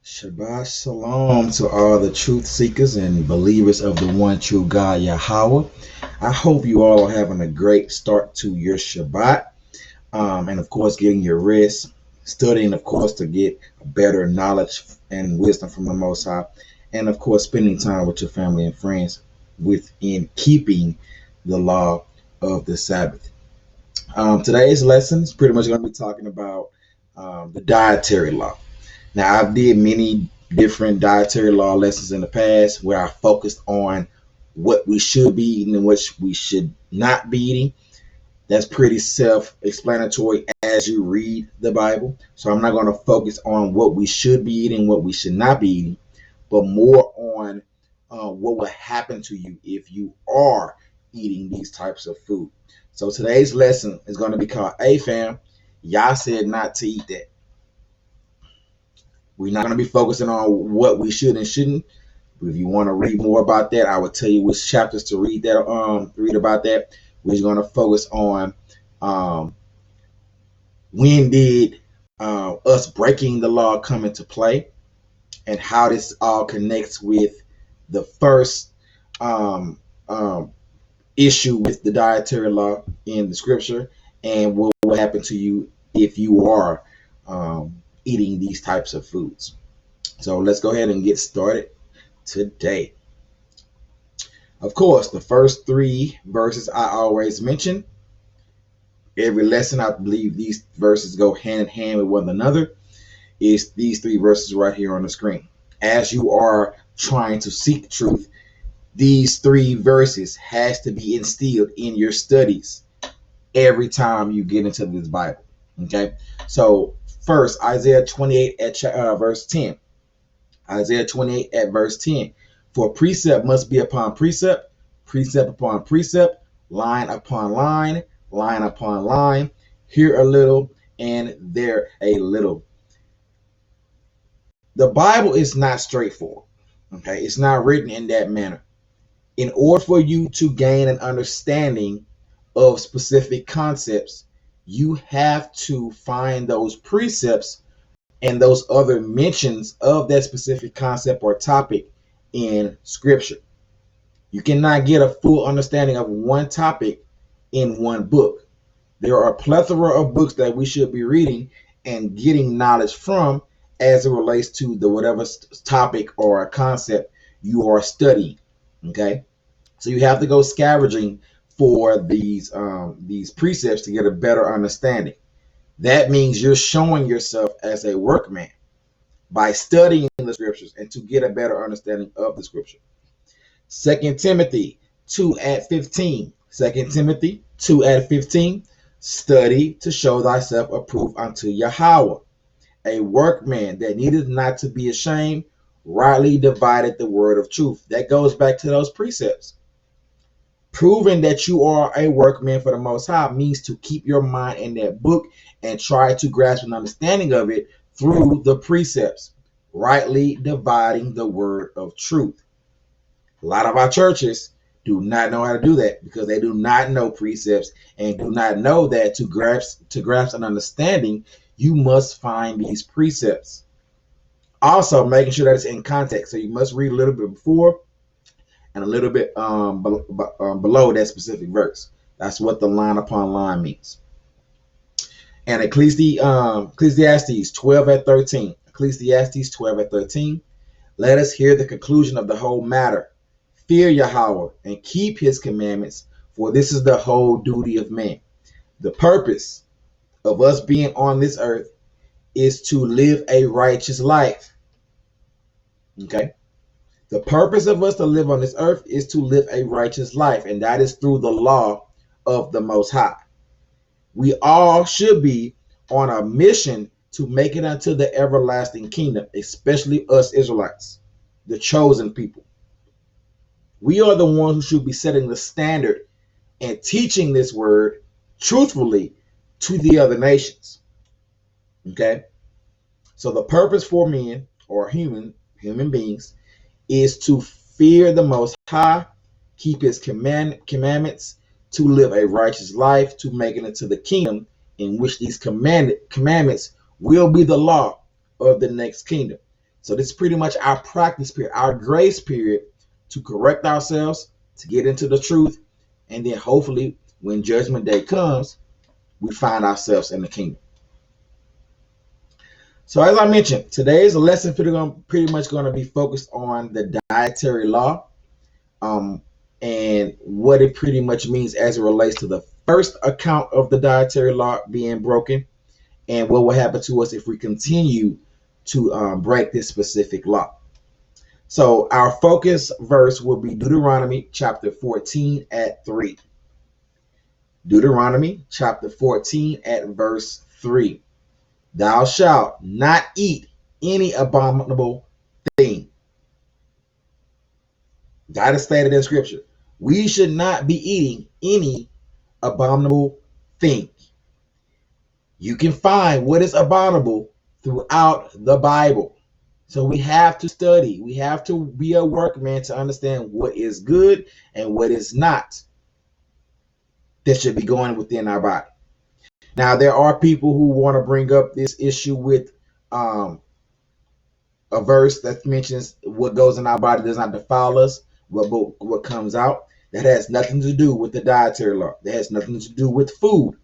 Shabbat Shalom to all the truth seekers and believers of the one true God, Yahweh. I hope you all are having a great start to your Shabbat. And of course, getting your rest, studying, of course, to get better knowledge and wisdom from the Most High. And of course, spending time with your family and friends within keeping the law of the Sabbath. Today's lesson is pretty much going to be talking about the dietary law. Now, I've did many different dietary law lessons in the past where I focused on what we should be eating and what we should not be eating. That's pretty self-explanatory as you read the Bible. So I'm not going to focus on what we should be eating, what we should not be eating, but more on what will happen to you if you are eating these types of food. So today's lesson is going to be called, "Hey fam, Yah said not to eat that." We're not going to be focusing on what we should and shouldn't. If you want to read more about that, I will tell you which chapters to read about that. We're going to focus on when did us breaking the law come into play, and how this all connects with the first issue with the dietary law in the scripture, and what will happen to you if you are eating these types of foods. So let's go ahead and get started today. Of course, the first three verses I always mention. Every lesson, I believe these verses go hand in hand with one another. Is these three verses right here on the screen. As you are trying to seek truth, these three verses has to be instilled in your studies every time you get into this Bible. Okay, so first, Isaiah 28 at verse 10. Isaiah 28 at verse 10. For precept must be upon precept, precept upon precept, line upon line, line upon line, here a little and there a little. The Bible is not straightforward. Okay, it's not written in that manner. In order for you to gain an understanding of specific concepts, you have to find those precepts and those other mentions of that specific concept or topic in scripture. You cannot get a full understanding of one topic in one book. There are a plethora of books that we should be reading and getting knowledge from as it relates to the whatever topic or concept you are studying. Okay, so you have to go scavenging for these precepts to get a better understanding. That means you're showing yourself as a workman by studying the scriptures and to get a better understanding of the scripture. 2 Timothy 2 at 15. 2 Timothy 2 at 15. Study to show thyself approved unto Yahweh, a workman that needeth not to be ashamed, rightly divided the word of truth. That goes back to those precepts. Proving that you are a workman for the Most High means to keep your mind in that book and try to grasp an understanding of it through the precepts, rightly dividing the word of truth. A lot of our churches do not know how to do that because they do not know precepts and do not know that to grasp an understanding, you must find these precepts. Also, making sure that it's in context. So you must read a little bit before and a little bit below that specific verse. That's what the line upon line means. And Ecclesiastes 12 at 13. Ecclesiastes 12 at 13. Let us hear the conclusion of the whole matter. Fear Yahweh and keep his commandments, for this is the whole duty of man. The purpose of us being on this earth is to live a righteous life. Okay? The purpose of us to live on this earth is to live a righteous life, and that is through the law of the Most High. We all should be on a mission to make it unto the everlasting kingdom, especially us Israelites, the chosen people. We are the ones who should be setting the standard and teaching this word truthfully to the other nations. Okay? So the purpose for men or human beings is to fear the Most High, keep his commandments, to live a righteous life, to make it into the kingdom in which these commandments will be the law of the next kingdom. So this is pretty much our practice period, our grace period to correct ourselves, to get into the truth, and then hopefully when judgment day comes, we find ourselves in the kingdom. So as I mentioned, today's lesson pretty much going to be focused on the dietary law, and what it pretty much means as it relates to the first account of the dietary law being broken, and what will happen to us if we continue to break this specific law. So our focus verse will be Deuteronomy chapter 14 at 3. Deuteronomy chapter 14 at verse 3. Thou shalt not eat any abominable thing. That is stated in scripture. We should not be eating any abominable thing. You can find what is abominable throughout the Bible. So we have to study. We have to be a workman to understand what is good and what is not that should be going within our body. Now, there are people who want to bring up this issue with a verse that mentions what goes in our body does not defile us, what comes out. That has nothing to do with the dietary law. That has nothing to do with food.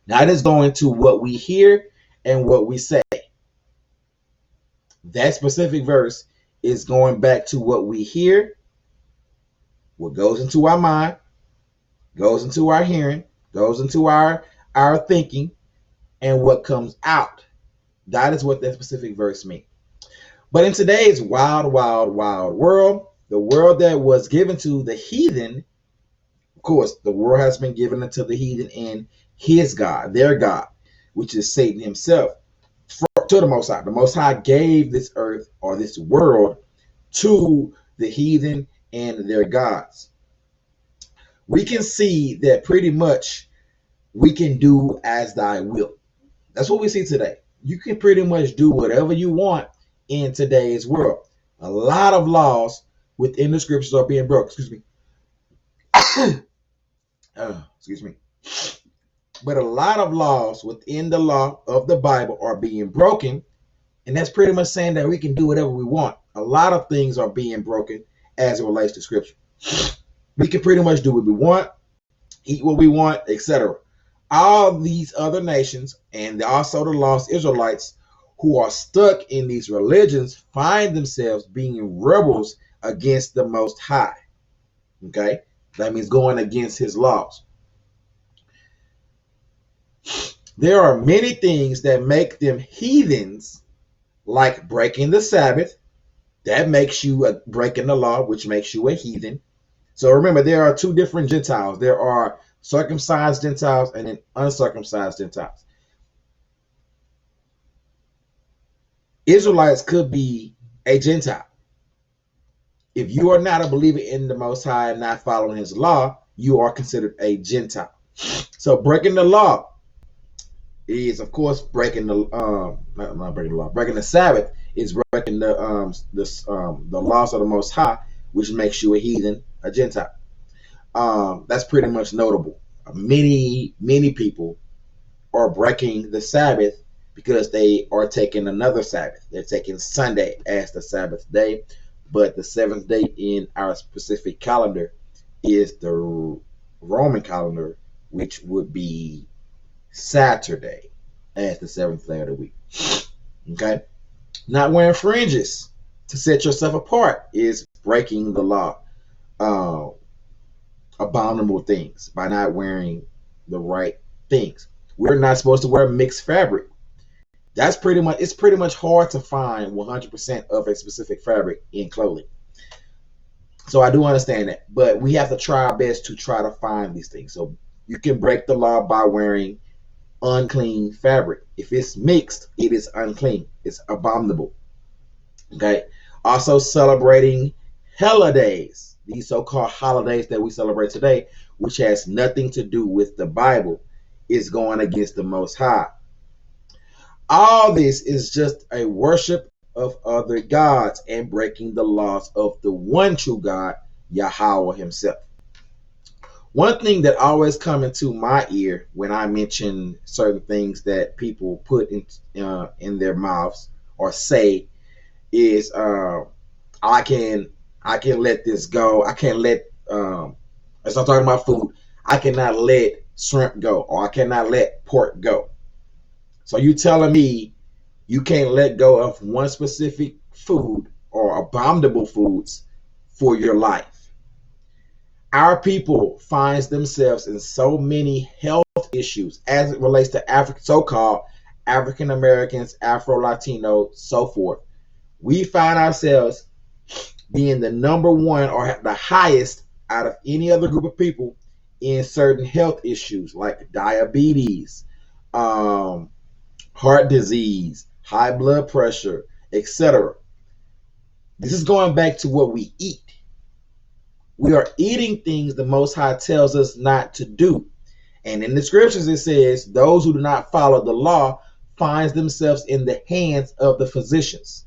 That is going to what we hear and what we say. That specific verse is going back to what we hear, what goes into our mind, goes into our hearing, goes into our thinking, and what comes out. That is what that specific verse means. But in today's wild, wild, wild world, the world that was given to the heathen, of course, the world has been given unto the heathen and his God, their God, which is Satan himself, to the Most High. The Most High gave this earth or this world to the heathen and their gods. We can see that pretty much we can do as thy will. That's what we see today. You can pretty much do whatever you want in today's world. A lot of laws within the scriptures are being broken. Excuse me. But a lot of laws within the law of the Bible are being broken. And that's pretty much saying that we can do whatever we want. A lot of things are being broken as it relates to scripture. We can pretty much do what we want, eat what we want, etc. All these other nations and also the lost Israelites who are stuck in these religions find themselves being rebels against the Most High. Okay? That means going against his laws. There are many things that make them heathens, like breaking the Sabbath. That makes you breaking the law, which makes you a heathen. So remember, there are two different Gentiles. There are circumcised Gentiles and then uncircumcised Gentiles. Israelites could be a Gentile. If you are not a believer in the Most High and not following his law, you are considered a Gentile. So breaking the law is, of course, breaking the not breaking the law. Breaking the Sabbath is breaking the laws of the Most High, which makes you a heathen, a Gentile. That's pretty much notable. Many people are breaking the Sabbath because they are taking another Sabbath. They're taking Sunday as the Sabbath day, but the seventh day in our specific calendar is the Roman calendar, which would be Saturday as the seventh day of the week. Okay? Not wearing fringes to set yourself apart is breaking the law. Abominable things by not wearing the right things. We're not supposed to wear mixed fabric. It's pretty much hard to find 100% of a specific fabric in clothing. So I do understand that, but we have to try our best to try to find these things. So you can break the law by wearing unclean fabric. If it's mixed, it is unclean. It's abominable. Okay. Also celebrating holidays, these so-called holidays that we celebrate today, which has nothing to do with the Bible, is going against the Most High. All this is just a worship of other gods and breaking the laws of the one true God, Yahweh himself. One thing that always comes into my ear when I mention certain things that people put in their mouths or say is I can let this go. I can't let as I'm talking about food, I cannot let shrimp go, or I cannot let pork go. So you telling me you can't let go of one specific food or abominable foods for your life? Our people finds themselves in so many health issues as it relates to so-called African Americans, Afro Latino, so forth. We find ourselves being the number one or the highest out of any other group of people in certain health issues like diabetes, heart disease, high blood pressure, etc. This is going back to what we eat. We are eating things the Most High tells us not to do. And in the scriptures it says, those who do not follow the law finds themselves in the hands of the physicians.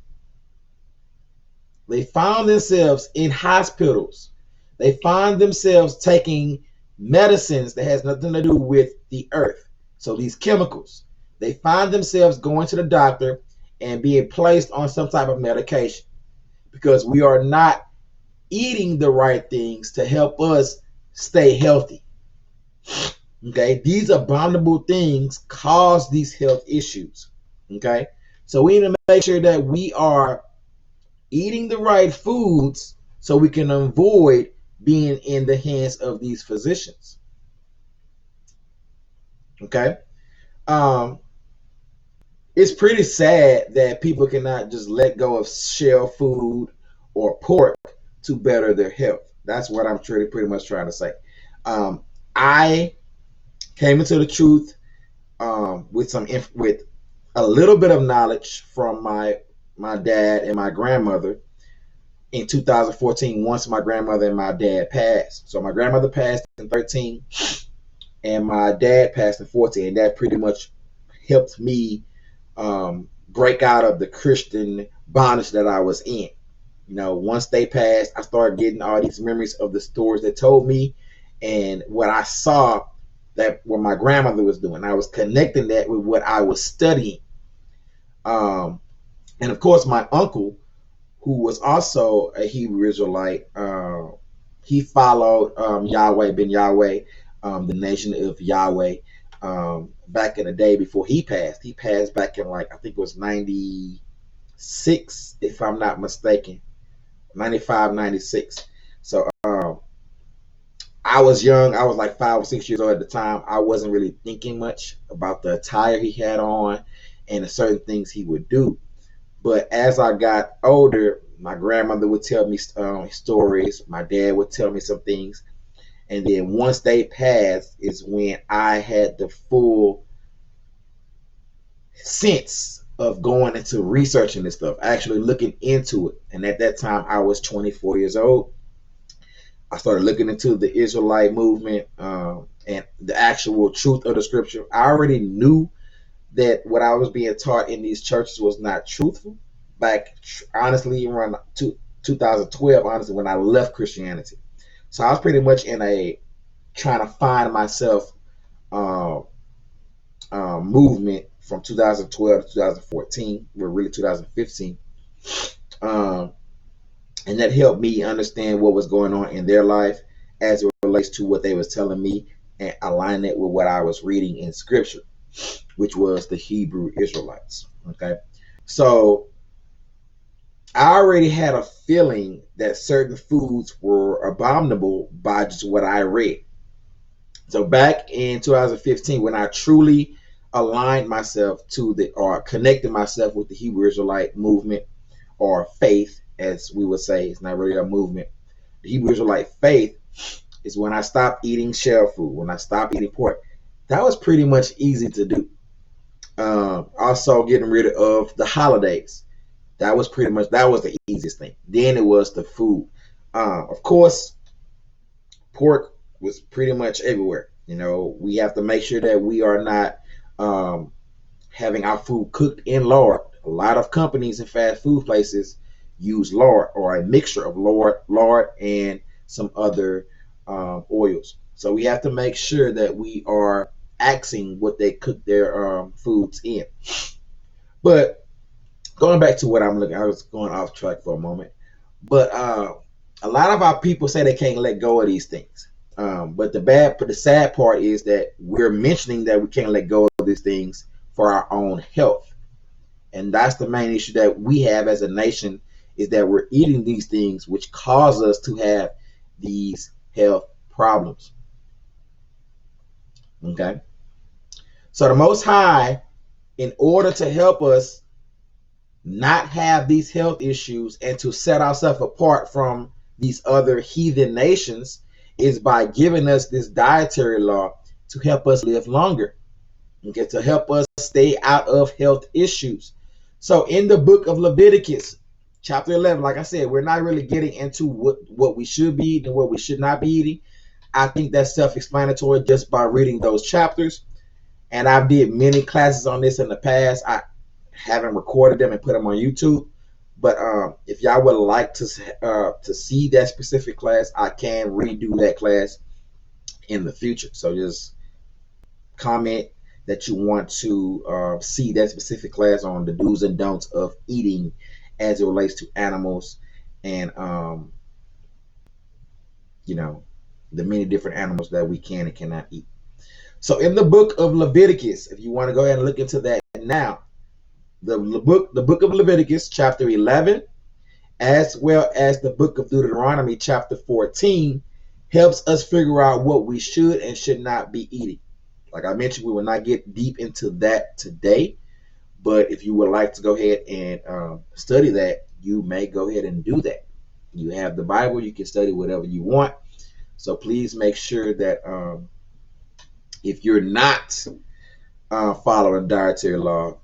They found themselves in hospitals. They find themselves taking medicines that has nothing to do with the earth. So these chemicals, they find themselves going to the doctor and being placed on some type of medication because we are not eating the right things to help us stay healthy. Okay, these abominable things cause these health issues. Okay, so we need to make sure that we are eating the right foods so we can avoid being in the hands of these physicians. Okay, it's pretty sad that people cannot just let go of shell food or pork to better their health. That's what I'm pretty much trying to say. I came into the truth with a little bit of knowledge from my dad and my grandmother in 2014 once my grandmother and my dad passed. So my grandmother passed in 13 and my dad passed in 14, and that pretty much helped me break out of the Christian bondage that I was in. You know, once they passed, I started getting all these memories of the stories they told me and what I saw that what my grandmother was doing. I was connecting that with what I was studying. And of course, my uncle, who was also a Hebrew Israelite, he followed Yahweh ben Yahweh, the nation of Yahweh, back in the day before he passed. He passed back in I think it was 96, if I'm not mistaken, 95, 96. So I was young. I was like 5 or 6 years old at the time. I wasn't really thinking much about the attire he had on and the certain things he would do. But as I got older, my grandmother would tell me stories. My dad would tell me some things. And then once they passed is when I had the full sense of going into researching this stuff, actually looking into it. And at that time, I was 24 years old. I started looking into the Israelite movement and the actual truth of the scripture. I already knew that what I was being taught in these churches was not truthful. Back, honestly, around 2012, honestly, when I left Christianity. So I was pretty much in a trying to find myself movement from 2012 to 2014, or really 2015. And that helped me understand what was going on in their life as it relates to what they was telling me and align it with what I was reading in scripture, which was the Hebrew Israelites. Okay. So I already had a feeling that certain foods were abominable by just what I read. So back in 2015, when I truly aligned myself to or connected myself with the Hebrew Israelite movement or faith, as we would say, it's not really a movement. The Hebrew Israelite faith is when I stopped eating shell food, when I stopped eating pork. That was pretty much easy to do. Also getting rid of the holidays. That was the easiest thing. Then it was the food. Of course, pork was pretty much everywhere. You know, we have to make sure that we are not having our food cooked in lard. A lot of companies and fast food places use lard or a mixture of lard and some other oils. So we have to make sure that we are axing what they cook their foods in. But going back to what I'm looking, I was going off track for a moment, but a lot of our people say they can't let go of these things. But the sad part is that we're mentioning that we can't let go of these things for our own health, and that's the main issue that we have as a nation, is that we're eating these things which cause us to have these health problems. Okay, so the Most High, in order to help us not have these health issues and to set ourselves apart from these other heathen nations, is by giving us this dietary law to help us live longer, okay, to help us stay out of health issues. So in the book of Leviticus, chapter 11, like I said, we're not really getting into what we should be eating and what we should not be eating. I think that's self-explanatory just by reading those chapters. And I've did many classes on this in the past. I haven't recorded them and put them on YouTube. But if y'all would like to see that specific class, I can redo that class in the future. So just comment that you want to see that specific class on the do's and don'ts of eating as it relates to animals and the many different animals that we can and cannot eat. So in the book of Leviticus, if you want to go ahead and look into that now, the book of Leviticus chapter 11, as well as the book of Deuteronomy chapter 14, helps us figure out what we should and should not be eating. Like I mentioned, we will not get deep into that today, but if you would like to go ahead and study that, you may go ahead and do that. You have the Bible, you can study whatever you want. So please make sure that if you're not following dietary law,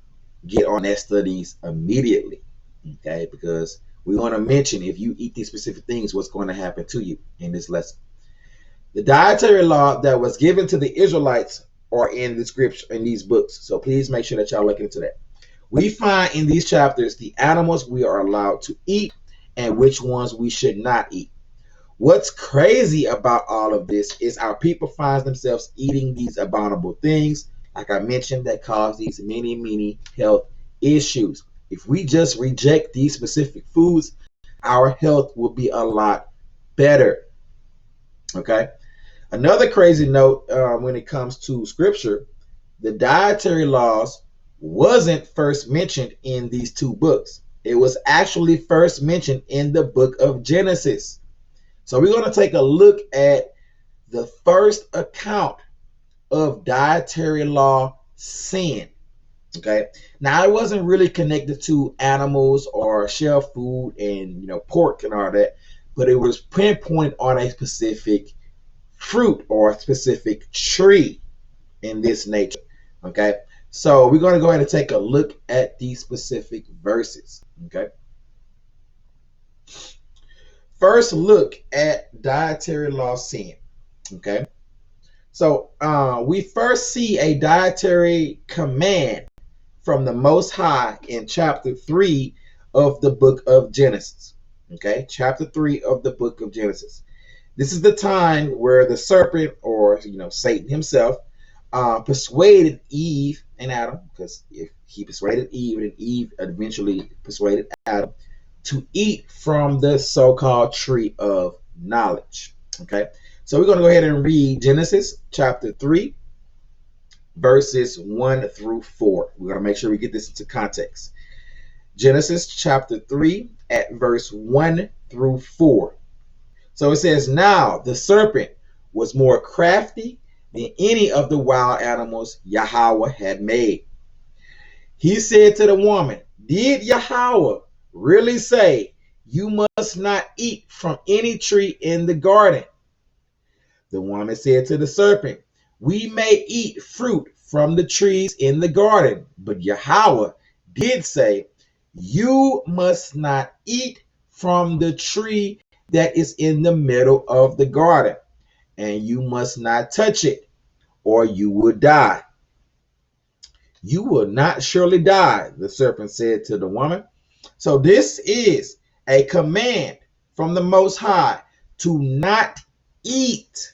get on that studies immediately, okay? Because we want to mention, if you eat these specific things, what's going to happen to you in this lesson. The dietary law that was given to the Israelites are in the scripture, in these books. So please make sure that y'all look into that. We find in these chapters the animals we are allowed to eat and which ones we should not eat. What's crazy about all of this is our people find themselves eating these abominable things, like I mentioned, that cause these many health issues. If we just reject these specific foods, our health will be a lot better. Okay. Another crazy note when it comes to scripture, the dietary laws wasn't first mentioned in these two books. It was actually first mentioned in the book of Genesis. So we're going to take a look at the first account of dietary law sin. Okay. Now, it wasn't really connected to animals or shell food and pork and all that, but it was pinpointed on a specific fruit or a specific tree in this nature. Okay. So we're going to go ahead and take a look at these specific verses. Okay. First, look at dietary law sin. Okay. So we first see a dietary command from the Most High in chapter 3 of the book of Genesis. Okay. Chapter 3 of the book of Genesis. This is the time where the serpent, or Satan himself, persuaded Eve and Adam, because if he persuaded Eve, and Eve eventually persuaded Adam to eat from the so-called tree of knowledge. Okay, so we're going to go ahead and read Genesis chapter 3, verses 1 through 4. We're going to make sure we get this into context. Genesis chapter 3 at verse 1 through 4. So it says, "Now the serpent was more crafty than any of the wild animals Yahweh had made. He said to the woman, 'Did Yahweh really say, you must not eat from any tree in the garden?' The woman said to the serpent, 'We may eat fruit from the trees in the garden, but Yahweh did say, you must not eat from the tree that is in the middle of the garden, and you must not touch it, or you will die.' 'You will not surely die,' the serpent said to the woman." So this is a command from the Most High to not eat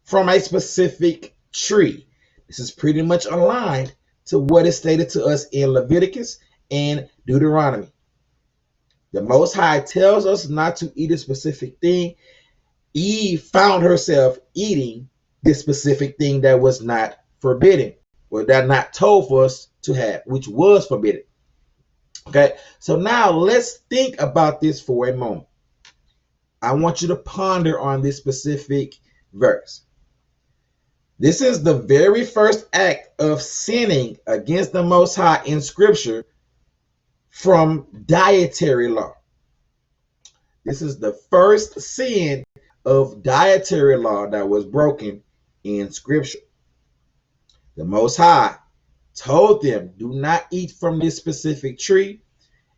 from a specific tree. This is pretty much aligned to what is stated to us in Leviticus in Deuteronomy. The Most High tells us not to eat a specific thing. Eve found herself eating this specific thing that was not forbidden, or that not told for us to have, which was forbidden. Okay, so now let's think about this for a moment. I want you to ponder on this specific verse. This is the very first act of sinning against the Most High in Scripture from dietary law. This is the first sin of dietary law that was broken in Scripture. The Most High told them, do not eat from this specific tree.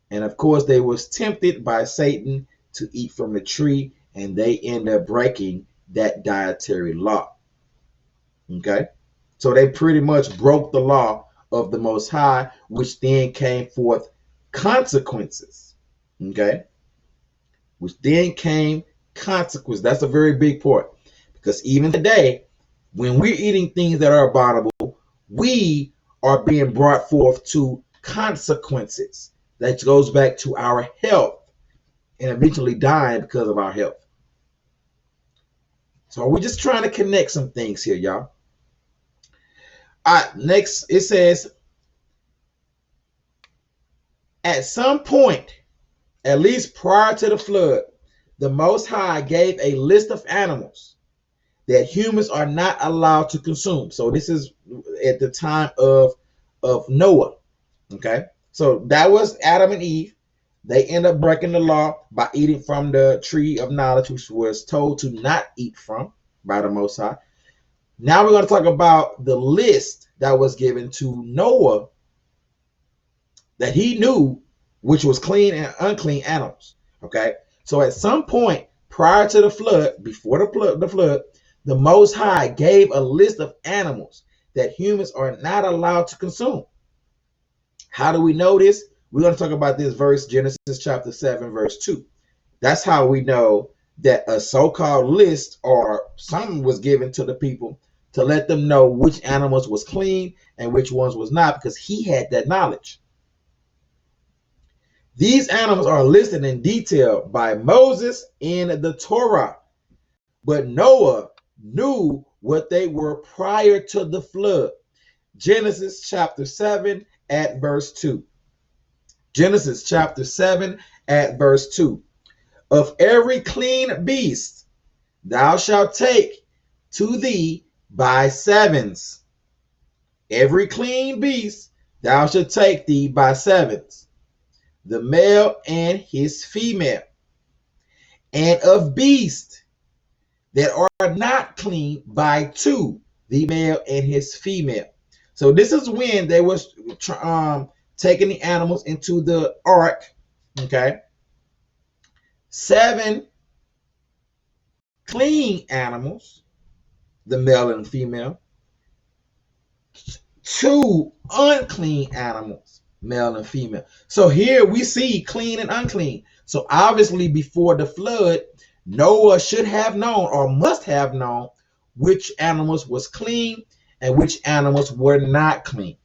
And of course, they was tempted by Satan to eat from the tree, and they end up breaking that dietary law. Okay? So they pretty much broke the law of the Most High, which then came forth consequences. Okay? Which then came consequences. That's a very big part. Because even today, when we're eating things that are abominable, we are being brought forth to consequences. That goes back to our health and eventually dying because of our health. So we're just trying to connect some things here, y'all. All right, next it says, at some point, at least prior to the flood, the Most High gave a list of animals that humans are not allowed to consume. So this is at the time of Noah. Okay, so that was Adam and Eve. They end up breaking the law by eating from the tree of knowledge, which was told to not eat from by the Most High. Now we're going to talk about the list that was given to Noah that he knew, which was clean and unclean animals. Okay, so at some point prior to the flood, before the flood, the Most High gave a list of animals that humans are not allowed to consume. How do we know this? We're going to talk about this verse, Genesis chapter 7, verse 2. That's how we know that a so-called list or something was given to the people to let them know which animals was clean and which ones was not, because he had that knowledge. These animals are listed in detail by Moses in the Torah, but Noah knew what they were prior to the flood. Genesis chapter 7 at verse 2. Genesis chapter 7 at verse 2. Of every clean beast thou shalt take to thee by sevens. Every clean beast thou shalt take thee by sevens, the male and his female. And of beasts that are not clean by two, the male and his female. So this is when they was taking the animals into the ark. Okay, 7 clean animals, the male and female. 2 unclean animals, male and female. So here we see clean and unclean. So obviously before the flood, Noah should have known or must have known which animals was clean and which animals were not clean.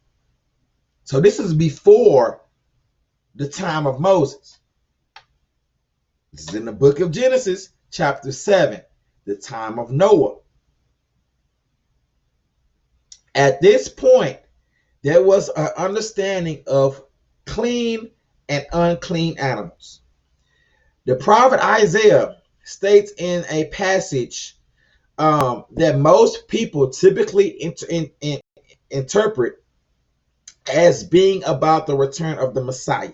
So this is before the time of Moses. This is in the book of Genesis, chapter 7, the time of Noah. At this point, there was an understanding of clean and unclean animals. The prophet Isaiah states in a passage that most people typically interpret as being about the return of the Messiah.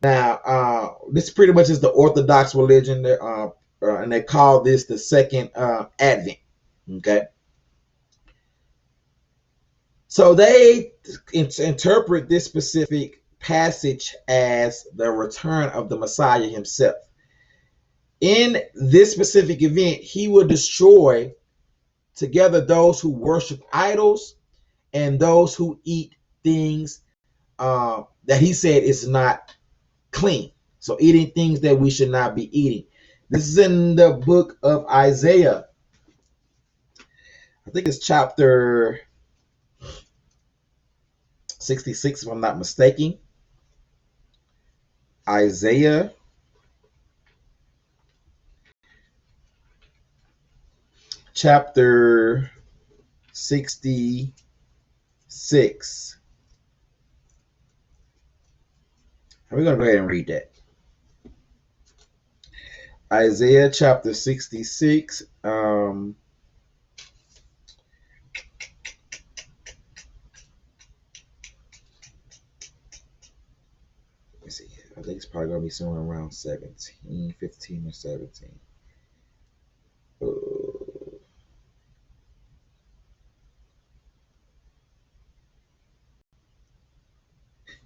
Now, this pretty much is the Orthodox religion, and they call this the second advent. Okay, so they interpret this specific passage as the return of the Messiah himself. In this specific event, he will destroy together those who worship idols and those who eat things that he said is not clean. So eating things that we should not be eating. This is in the book of Isaiah. I think it's chapter 66, if I'm not mistaken. Isaiah chapter 66. We're going to go ahead and read that. Isaiah chapter 66. Let's see. I think it's probably going to be somewhere around 17, 15 or 17.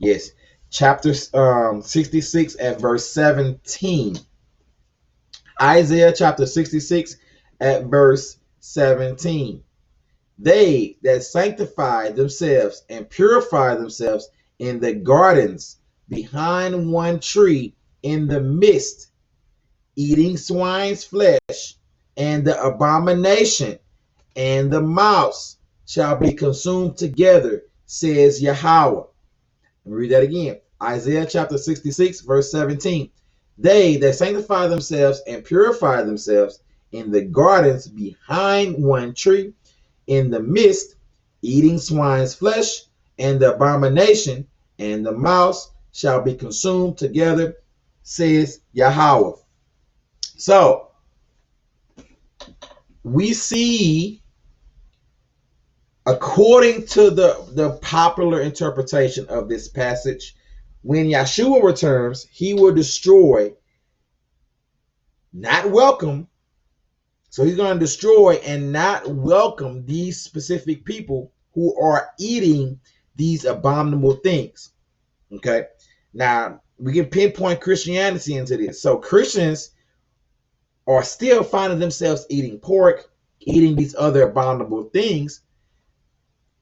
Yes, chapter 66 at verse 17. Isaiah chapter 66 at verse 17. They that sanctify themselves and purify themselves in the gardens behind one tree in the midst, eating swine's flesh, and the abomination and the mouse shall be consumed together, says Yahweh. Let me read that again. Isaiah chapter 66, verse 17. They that sanctify themselves and purify themselves in the gardens behind one tree, in the midst, eating swine's flesh, and the abomination and the mouse shall be consumed together, says Yahweh. So, we see, according to the popular interpretation of this passage, when Yeshua returns, he will destroy, not welcome. So he's going to destroy and not welcome these specific people who are eating these abominable things. Okay. Now, we can pinpoint Christianity into this. So Christians are still finding themselves eating pork, eating these other abominable things.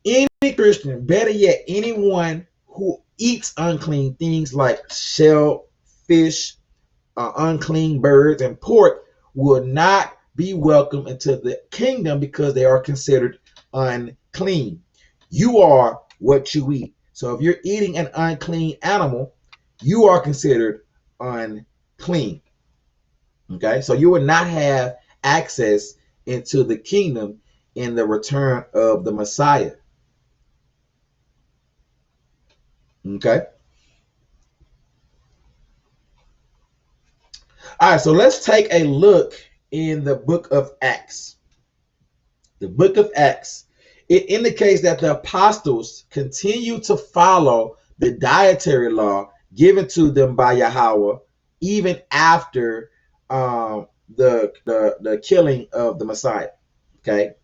Any Christian, better yet, anyone who eats unclean things like shellfish, unclean birds, and pork will not be welcome into the kingdom because they are considered unclean. You are what you eat. So if you're eating an unclean animal, you are considered unclean. Okay, so you will not have access into the kingdom in the return of the Messiah. Okay. All right, so let's take a look in the book of Acts. The book of Acts, it indicates that the apostles continue to follow the dietary law given to them by Yahweh even after the killing of the Messiah. Okay,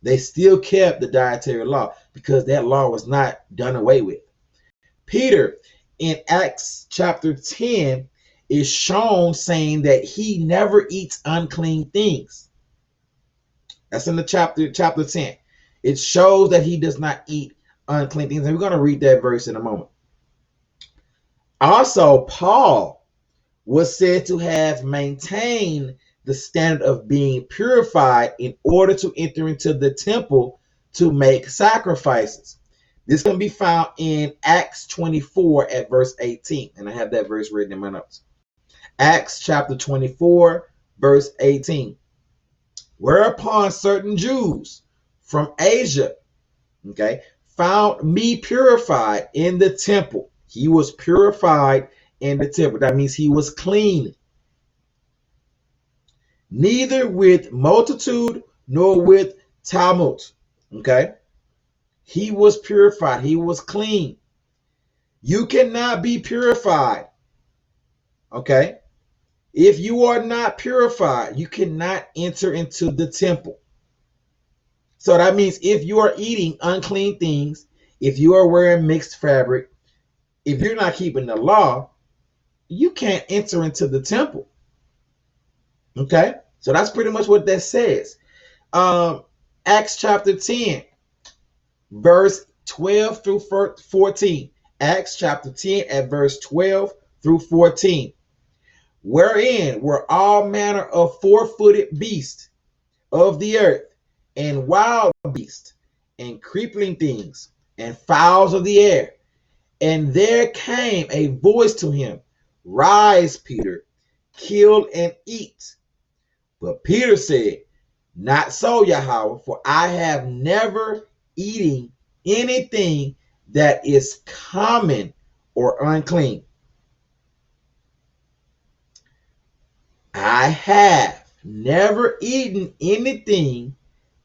they still kept the dietary law because that law was not done away with. Peter in Acts chapter 10 is shown saying that he never eats unclean things. That's in the chapter 10. It shows that he does not eat unclean things. And we're going to read that verse in a moment. Also, Paul was said to have maintained the standard of being purified in order to enter into the temple to make sacrifices. This can be found in Acts 24 at verse 18. And I have that verse written in my notes. Acts chapter 24, verse 18. Whereupon certain Jews from Asia, okay, found me purified in the temple. He was purified in the temple. That means he was clean. Neither with multitude nor with tumult. Okay. He was purified. He was clean. You cannot be purified. Okay. If you are not purified, you cannot enter into the temple. So that means if you are eating unclean things, if you are wearing mixed fabric, if you're not keeping the law, you can't enter into the temple. Okay? So that's pretty much what that says. Acts chapter 10, verse 12 through 14. Acts chapter 10 at verse 12 through 14. Wherein were all manner of four-footed beasts of the earth, and wild beasts, and creeping things, and fowls of the air. And there came a voice to him, Rise, Peter, kill and eat. But Peter said, Not so, Yahweh, for I have never eaten anything that is common or unclean. I have never eaten anything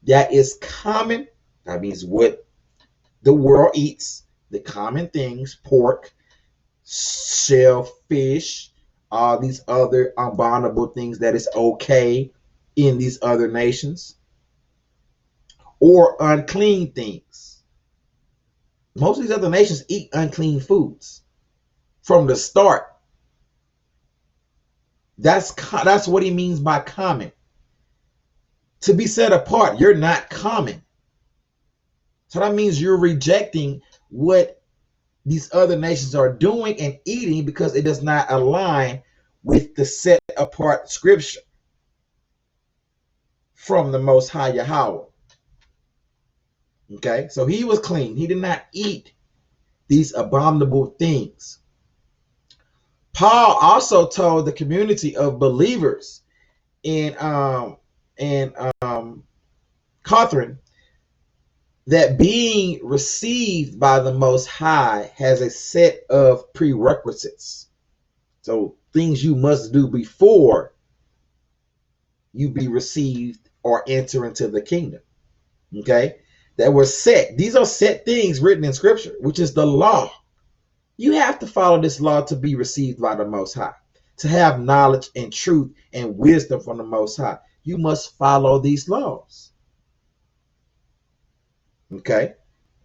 that is common. That means what the world eats, the common things, pork, shellfish, all these other abominable things that is okay in these other nations, or unclean things. Most of these other nations eat unclean foods from the start. That's what he means by common. To be set apart, you're not common. So that means you're rejecting what these other nations are doing and eating because it does not align with the set apart scripture from the Most High Yahweh. Okay, so he was clean. He did not eat these abominable things. Paul also told the community of believers in Corinth that being received by the Most High has a set of prerequisites. So things you must do before you be received or enter into the kingdom. Okay, that were set. These are set things written in Scripture, which is the law. You have to follow this law to be received by the Most High, to have knowledge and truth and wisdom from the Most High. You must follow these laws. Okay,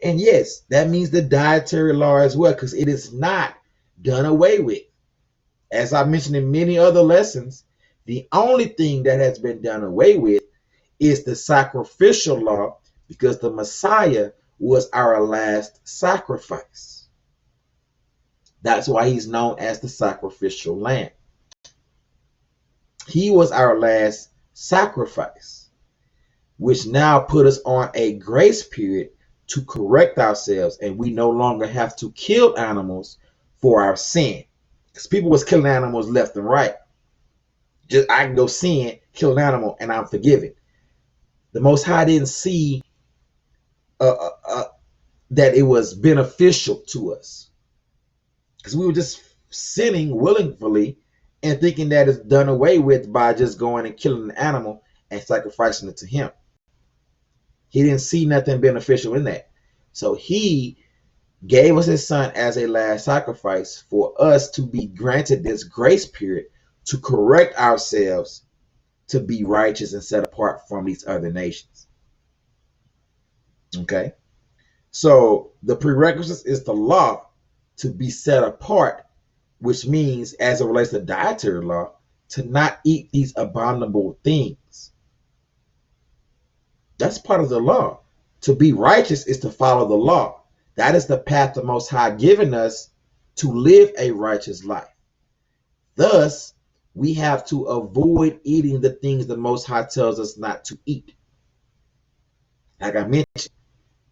and yes, that means the dietary law as well, because it is not done away with. As I mentioned in many other lessons, the only thing that has been done away with is the sacrificial law, because the Messiah was our last sacrifice. That's why he's known as the sacrificial lamb. He was our last sacrifice, which now put us on a grace period to correct ourselves, and we no longer have to kill animals for our sin. Because people was killing animals left and right. Just I can go sin, kill an animal, and I'm forgiven. The Most High didn't see that it was beneficial to us, because we were just sinning willingly and thinking that it's done away with by just going and killing an animal and sacrificing it to him. He didn't see nothing beneficial in that. So he gave us his son as a last sacrifice for us to be granted this grace period to correct ourselves to be righteous and set apart from these other nations. Okay, so the prerequisites is the law to be set apart, which means, as it relates to dietary law, to not eat these abominable things. That's part of the law. To be righteous is to follow the law. That is the path the Most High given us to live a righteous life. Thus, we have to avoid eating the things the Most High tells us not to eat. Like I mentioned,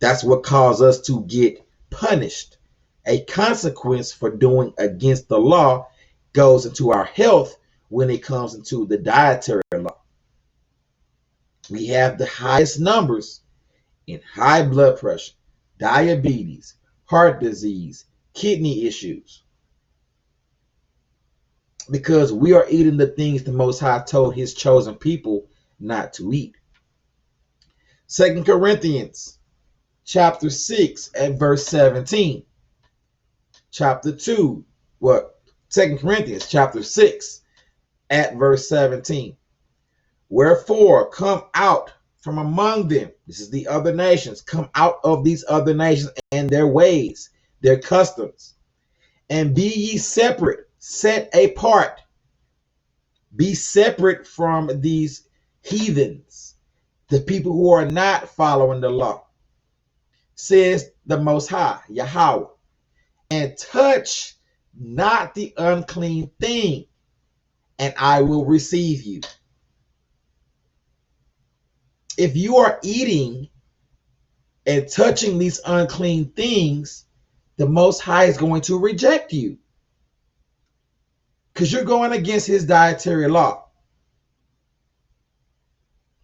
that's what caused us to get punished. A consequence for doing against the law goes into our health when it comes into the dietary law. We have the highest numbers in high blood pressure, diabetes, heart disease, kidney issues, because we are eating the things the Most High told his chosen people not to eat. 2 Corinthians chapter 6 and verse 17. Chapter 2, 2 Corinthians chapter 6 at verse 17. Wherefore come out from among them. This is the other nations. Come out of these other nations and their ways, their customs, and be ye separate, set apart. Be separate from these heathens, the people who are not following the law, says the Most High, Yahweh, and touch not the unclean thing, and I will receive you. If you are eating and touching these unclean things, the Most High is going to reject you because you're going against his dietary law.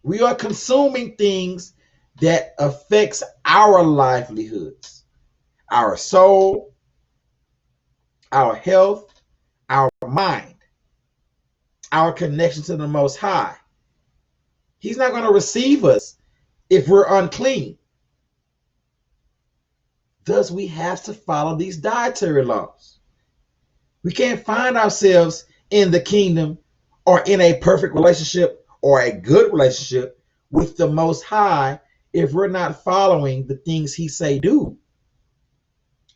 We are consuming things that affects our livelihoods, our soul, our health, our mind, our connection to the Most High. He's not going to receive us if we're unclean. Thus, we have to follow these dietary laws. We can't find ourselves in the kingdom or in a perfect relationship or a good relationship with the Most High if we're not following the things he say do.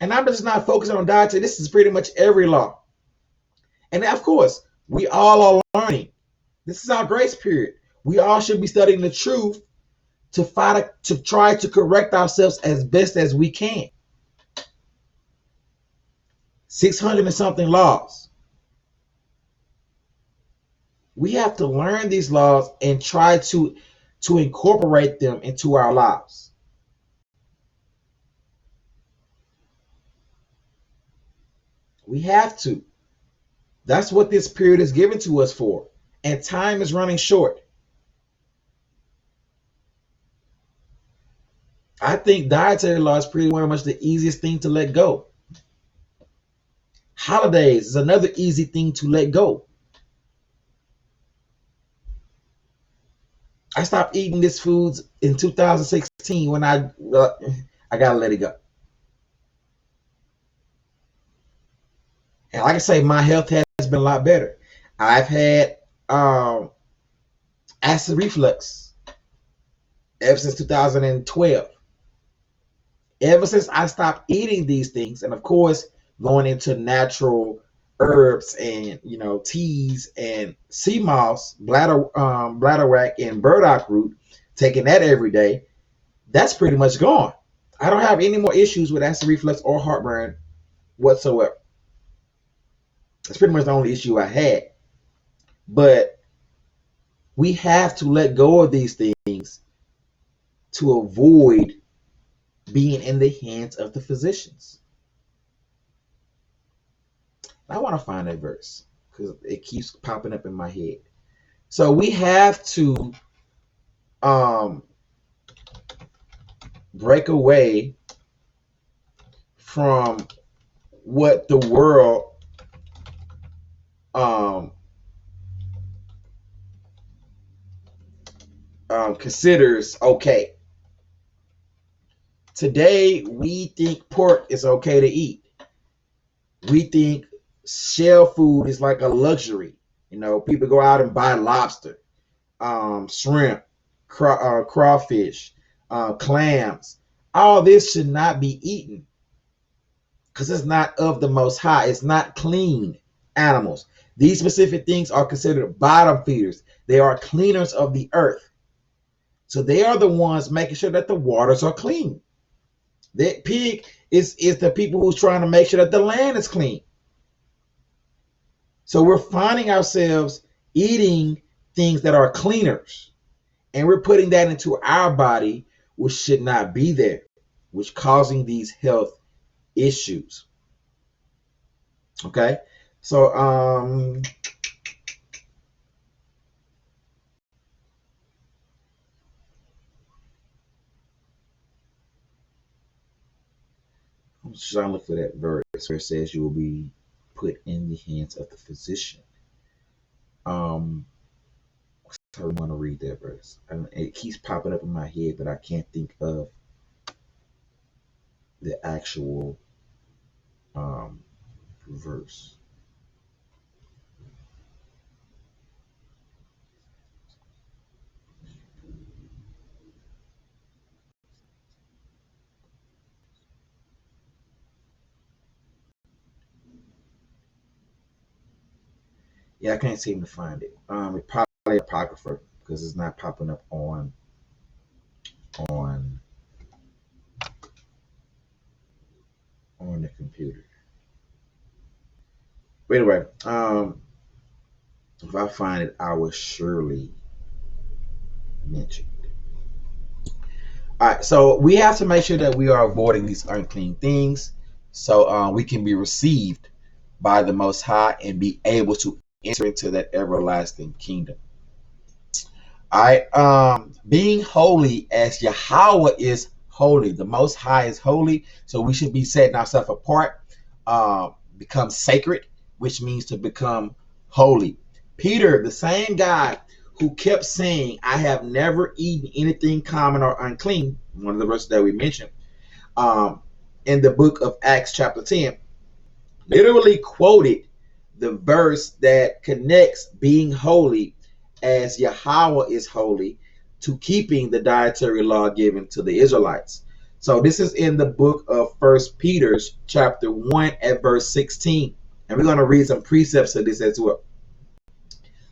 And I'm just not focusing on dietary. This is pretty much every law. And of course, we all are learning. This is our grace period. We all should be studying the truth to try to correct ourselves as best as we can. 600 and something laws. We have to learn these laws and try to incorporate them into our lives. We have to. That's what this period is given to us for. And time is running short. I think dietary law is pretty much the easiest thing to let go. Holidays is another easy thing to let go. I stopped eating these foods in 2016 when I gotta let it go. And like I say, my health has been a lot better. I've had acid reflux ever since 2012. Ever since I stopped eating these things, and of course, going into natural herbs and teas and sea moss, bladderwrack, and burdock root, taking that every day, that's pretty much gone. I don't have any more issues with acid reflux or heartburn whatsoever. That's pretty much the only issue I had. But we have to let go of these things to avoid being in the hands of the physicians. I want to find that verse because it keeps popping up in my head. So we have to break away from what the world considers okay. Today, we think pork is okay to eat. We think shell food is like a luxury. People go out and buy lobster, shrimp, crawfish, clams. All this should not be eaten because it's not of the Most High. It's not clean animals. These specific things are considered bottom feeders. They are cleaners of the earth. So they are the ones making sure that the waters are clean. The pig is the people who's trying to make sure that the land is clean. So we're finding ourselves eating things that are cleaners, and we're putting that into our body, which should not be there, which causing these health issues. Okay, so I'm just trying to look for that verse where it says you will be put in the hands of the physician. I want to read that verse. It keeps popping up in my head, but I can't think of the actual verse. Yeah, I can't seem to find it. It's probably apocrypha because it's not popping up on the computer. But anyway, if I find it, I will surely mention it. All right, so we have to make sure that we are avoiding these unclean things. so we can be received by the Most High and be able to enter into that everlasting kingdom. All right, being holy as Yahweh is holy. The Most High is holy, so we should be setting ourselves apart, become sacred, which means to become holy. Peter, the same guy who kept saying, I have never eaten anything common or unclean, one of the verses that we mentioned, in the book of Acts chapter 10, literally quoted the verse that connects being holy as Yahweh is holy to keeping the dietary law given to the Israelites. So this is in the book of 1 Peter chapter 1 at verse 16. And we're going to read some precepts of this as well.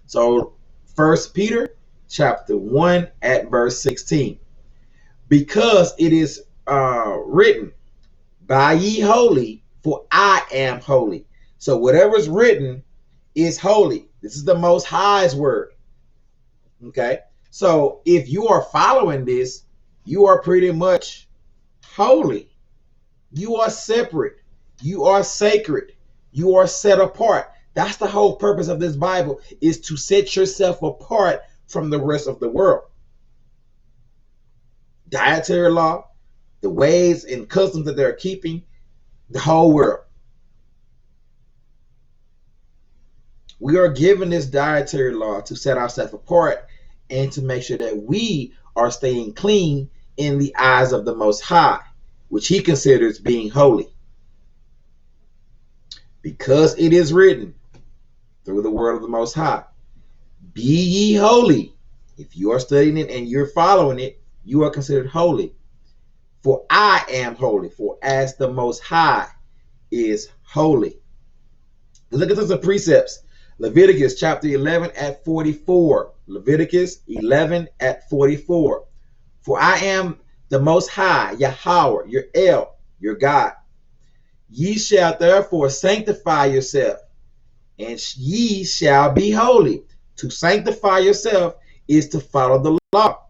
So 1 Peter chapter 1 at verse 16. Because it is written, "Be ye holy, for I am holy." So whatever's written is holy. This is the Most High's word. Okay, so if you are following this, you are pretty much holy. You are separate. You are sacred. You are set apart. That's the whole purpose of this Bible, is to set yourself apart from the rest of the world. Dietary law, the ways and customs that they're keeping, the whole world. We are given this dietary law to set ourselves apart and to make sure that we are staying clean in the eyes of the Most High, which he considers being holy. Because it is written through the word of the Most High, "Be ye holy." If you are studying it and you're following it, you are considered holy. For I am holy, for as the Most High is holy. Look at some precepts. Leviticus chapter 11 at 44. Leviticus 11 at 44. For I am the Most High, Yahweh, your El, your God. Ye shall therefore sanctify yourself, and ye shall be holy. To sanctify yourself is to follow the law,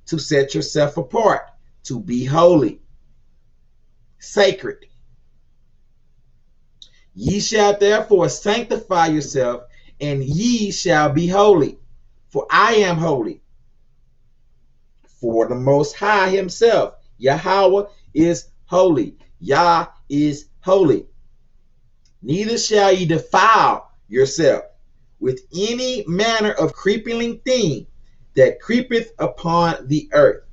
to set yourself apart, to be holy, sacred. Ye shall therefore sanctify yourself, and ye shall be holy, for I am holy. For the Most High himself, Yahweh, is holy. Yah is holy. Neither shall ye defile yourself with any manner of creeping thing that creepeth upon the earth.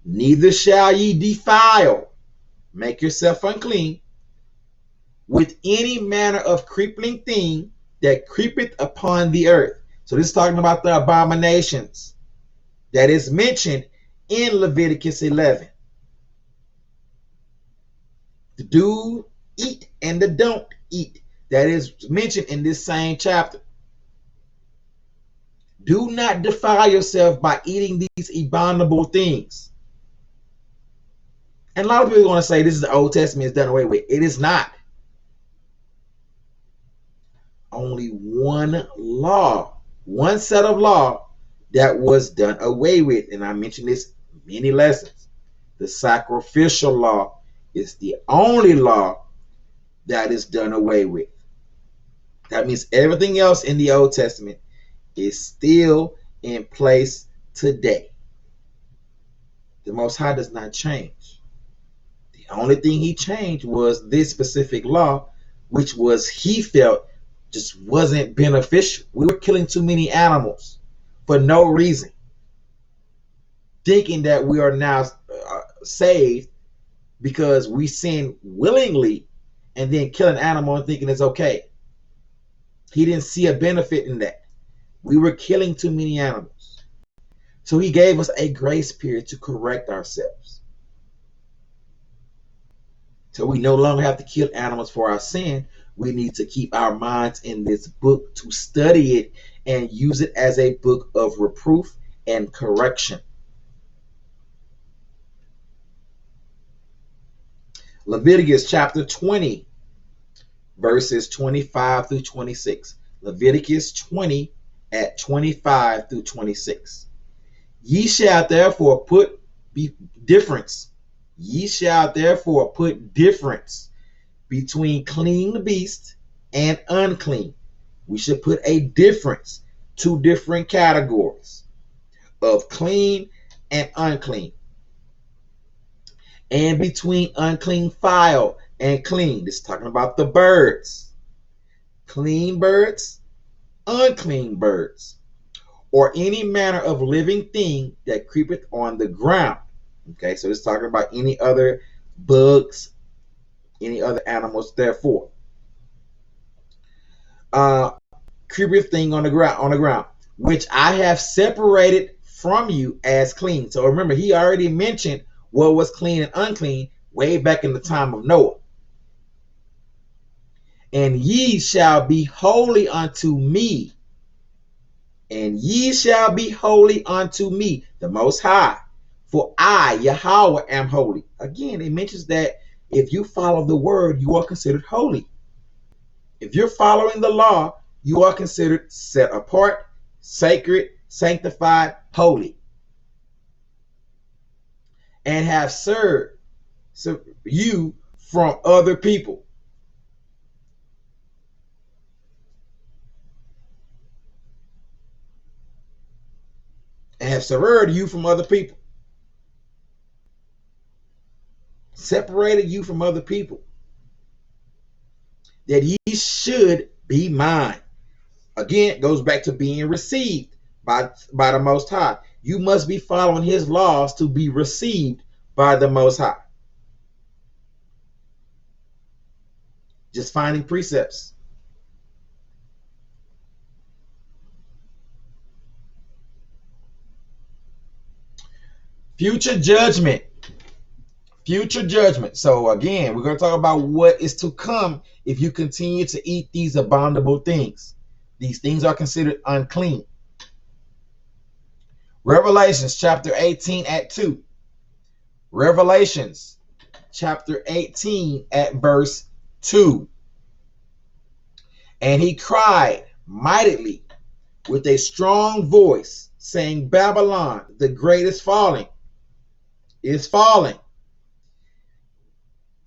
Neither shall ye defile, make yourself unclean, with any manner of creeping thing that creepeth upon the earth. So this is talking about the abominations that is mentioned in Leviticus 11. The do eat and the don't eat, that is mentioned in this same chapter. Do not defile yourself by eating these abominable things. And a lot of people are going to say this is the Old Testament, it's done away with. It is not. Only one law, one set of law that was done away with. And I mentioned this in many lessons. The sacrificial law is the only law that is done away with. That means everything else in the Old Testament is still in place today. The Most High does not change. The only thing he changed was this specific law, which was he felt just wasn't beneficial. We were killing too many animals for no reason, thinking that we are now saved because we sin willingly and then kill an animal and thinking it's okay. He didn't see a benefit in that. We were killing too many animals. So he gave us a grace period to correct ourselves. So we no longer have to kill animals for our sin. We need to keep our minds in this book to study it and use it as a book of reproof and correction. Leviticus chapter 20, verses 25 through 26. Leviticus 20 at 25 through 26. Ye shall therefore put difference. Ye shall therefore put difference between clean beast and unclean. We should put a difference, two different categories of clean and unclean. And between unclean fowl and clean. This is talking about the birds. Clean birds, unclean birds, or any manner of living thing that creepeth on the ground. Okay, so it's talking about any other bugs, any other animals, therefore. Creepeth thing on the ground, which I have separated from you as clean. So remember, he already mentioned what was clean and unclean way back in the time of Noah. And ye shall be holy unto me. And ye shall be holy unto me, the Most High. For I, Yahweh, am holy. Again, it mentions that if you follow the word, you are considered holy. If you're following the law, you are considered set apart, sacred, sanctified, holy. And have served you from other people. And have severed you from other people. Separated you from other people. That ye should be mine. Again, it goes back to being received by the Most High. You must be following his laws to be received by the Most High. Just finding precepts. Future judgment. Future judgment. So again, we're going to talk about what is to come if you continue to eat these abominable things. These things are considered unclean. Revelations chapter 18 at 2. Revelations chapter 18 at verse 2. And he cried mightily with a strong voice, saying, Babylon, the great is falling,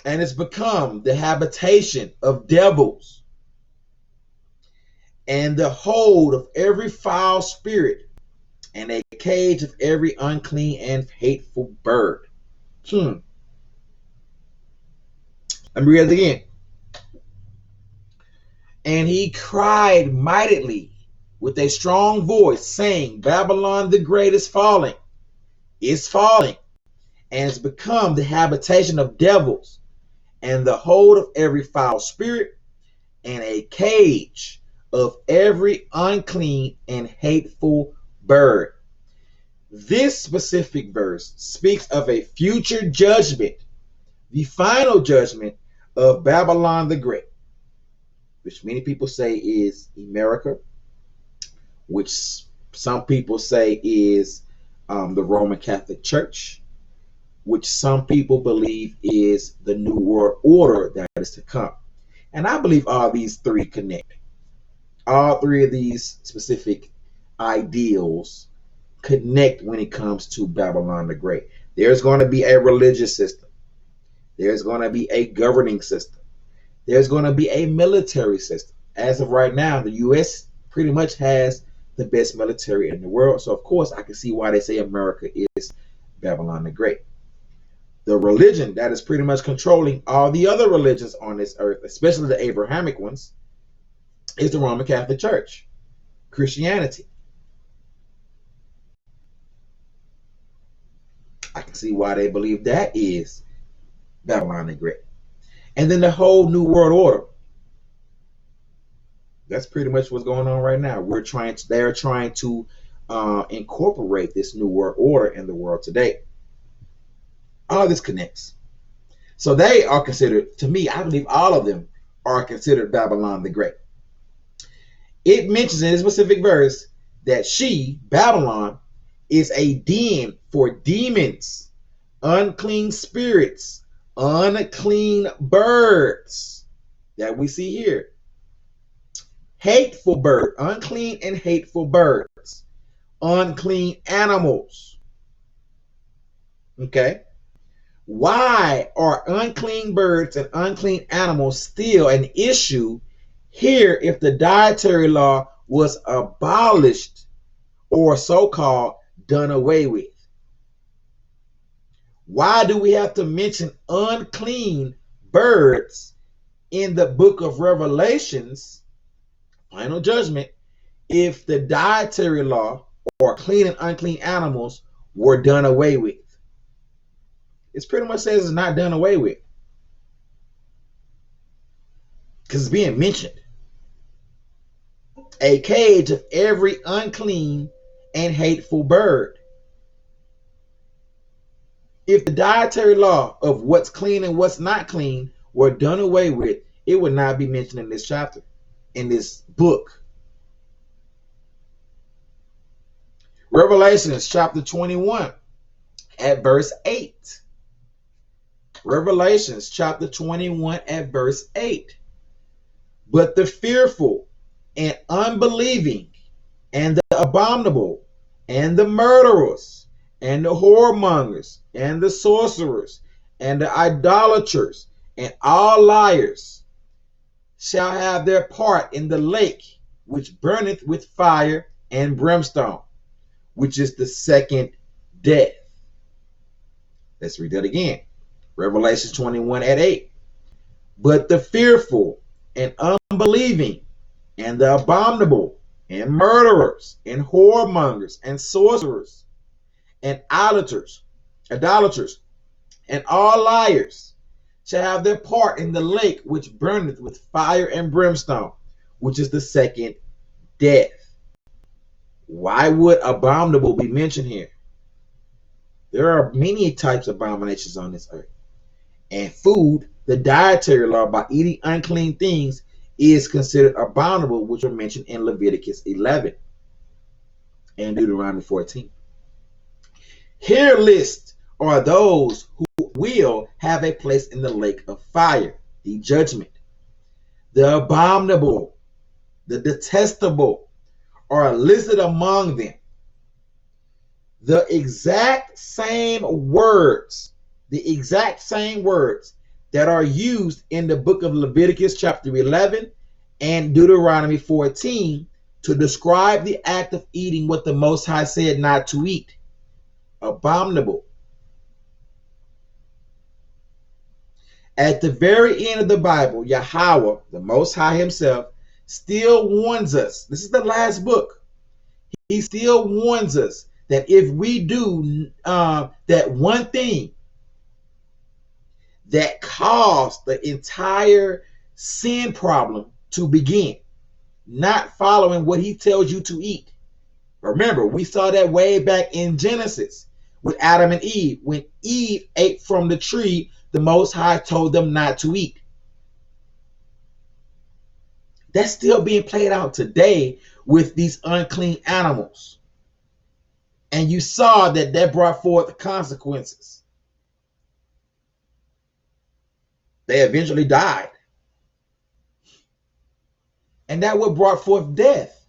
and it's become the habitation of devils, and the hold of every foul spirit, and a cage of every unclean and hateful bird. Let me read it again. And he cried mightily with a strong voice, saying, Babylon the great is falling, and has become the habitation of devils, and the hold of every foul spirit, and a cage of every unclean and hateful bird. This specific verse speaks of a future judgment, the final judgment of Babylon the Great, which many people say is America, which some people say is the Roman Catholic Church, which some people believe is the New World Order that is to come. And I believe all these three connect. All three of these specific ideals connect when it comes to Babylon the Great. There's going to be a religious system. There's going to be a governing system. There's going to be a military system. As of right now, the U.S. pretty much has the best military in the world. So, of course, I can see why they say America is Babylon the Great. The religion that is pretty much controlling all the other religions on this earth, especially the Abrahamic ones, is the Roman Catholic Church, Christianity. I can see why they believe that is Babylon the Great. And then the whole New World Order. That's pretty much what's going on right now. They're trying to incorporate this New World Order in the world today. All this connects. So they are considered, to me, I believe all of them are considered Babylon the Great. It mentions in a specific verse that she, Babylon, is a den for demons, unclean spirits, unclean birds that we see here. Hateful bird, unclean and hateful birds, unclean animals. Okay? Why are unclean birds and unclean animals still an issue here if the dietary law was abolished or so-called done away with? Why do we have to mention unclean birds in the book of Revelations, final judgment, if the dietary law or clean and unclean animals were done away with? It pretty much says it's not done away with, because it's being mentioned. A cage of every unclean and hateful bird. If the dietary law of what's clean and what's not clean were done away with, it would not be mentioned in this chapter, in this book. Revelations chapter 21 at verse 8. Revelations chapter 21 at verse 8. But the fearful and unbelieving and the abominable and the murderers and the whoremongers and the sorcerers and the idolaters and all liars shall have their part in the lake which burneth with fire and brimstone, which is the second death. Let's read that again. Revelation 21 at 8. But the fearful and unbelieving and the abominable and murderers and whoremongers and sorcerers and idolaters and all liars shall have their part in the lake which burneth with fire and brimstone, which is the second death. Why would abominable be mentioned here? There are many types of abominations on this earth. And food, the dietary law by eating unclean things, is considered abominable, which are mentioned in Leviticus 11 and Deuteronomy 14. Here list are those who will have a place in the lake of fire, the judgment. The abominable, the detestable are listed among them. The exact same words that are used in the book of Leviticus chapter 11 and Deuteronomy 14 to describe the act of eating what the Most High said not to eat. Abominable. At the very end of the Bible, Yahweh, the Most High himself, still warns us. This is the last book. He still warns us that if we do that one thing that caused the entire sin problem to begin, not following what he tells you to eat. Remember, we saw that way back in Genesis with Adam and Eve. When Eve ate from the tree, the Most High told them not to eat. That's still being played out today with these unclean animals. And you saw that brought forth consequences. They eventually died. And that what brought forth death.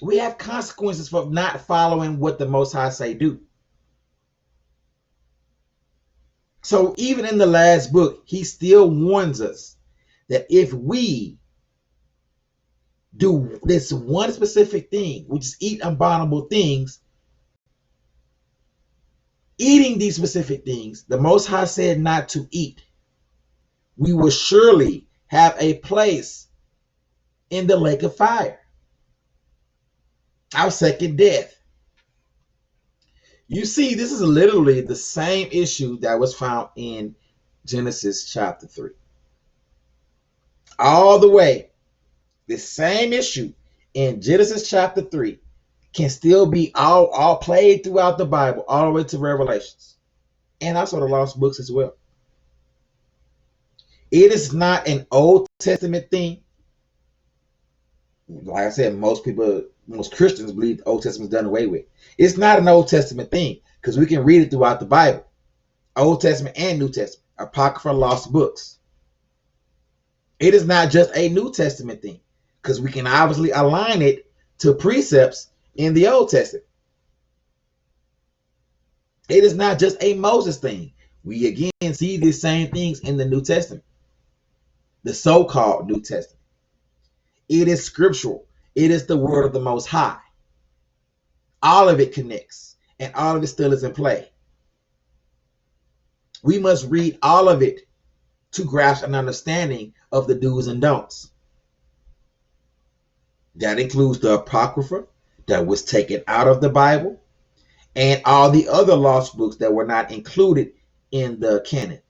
We have consequences for not following what the Most High say do. So even in the last book, he still warns us that if we do this one specific thing, which is eat abominable things, eating these specific things, the Most High said not to eat, we will surely have a place in the lake of fire, our second death. You see, this is literally the same issue that was found in Genesis chapter 3. All the way, the same issue in Genesis chapter 3 can still be all played throughout the Bible, all the way to Revelations, and also the lost books as well. It is not an Old Testament thing. Like I said, most Christians believe the Old Testament is done away with. It's not an Old Testament thing, because we can read it throughout the Bible, Old Testament and New Testament, apocryphal lost books. It is not just a New Testament thing, because we can obviously align it to precepts in the Old Testament. It is not just a Moses thing. We again see these same things in the New Testament, the so-called New Testament. It is scriptural. It is the word of the Most High. All of it connects, and all of it still is in play. We must read all of it to grasp an understanding of the do's and don'ts. That includes the Apocrypha that was taken out of the Bible and all the other lost books that were not included in the canon.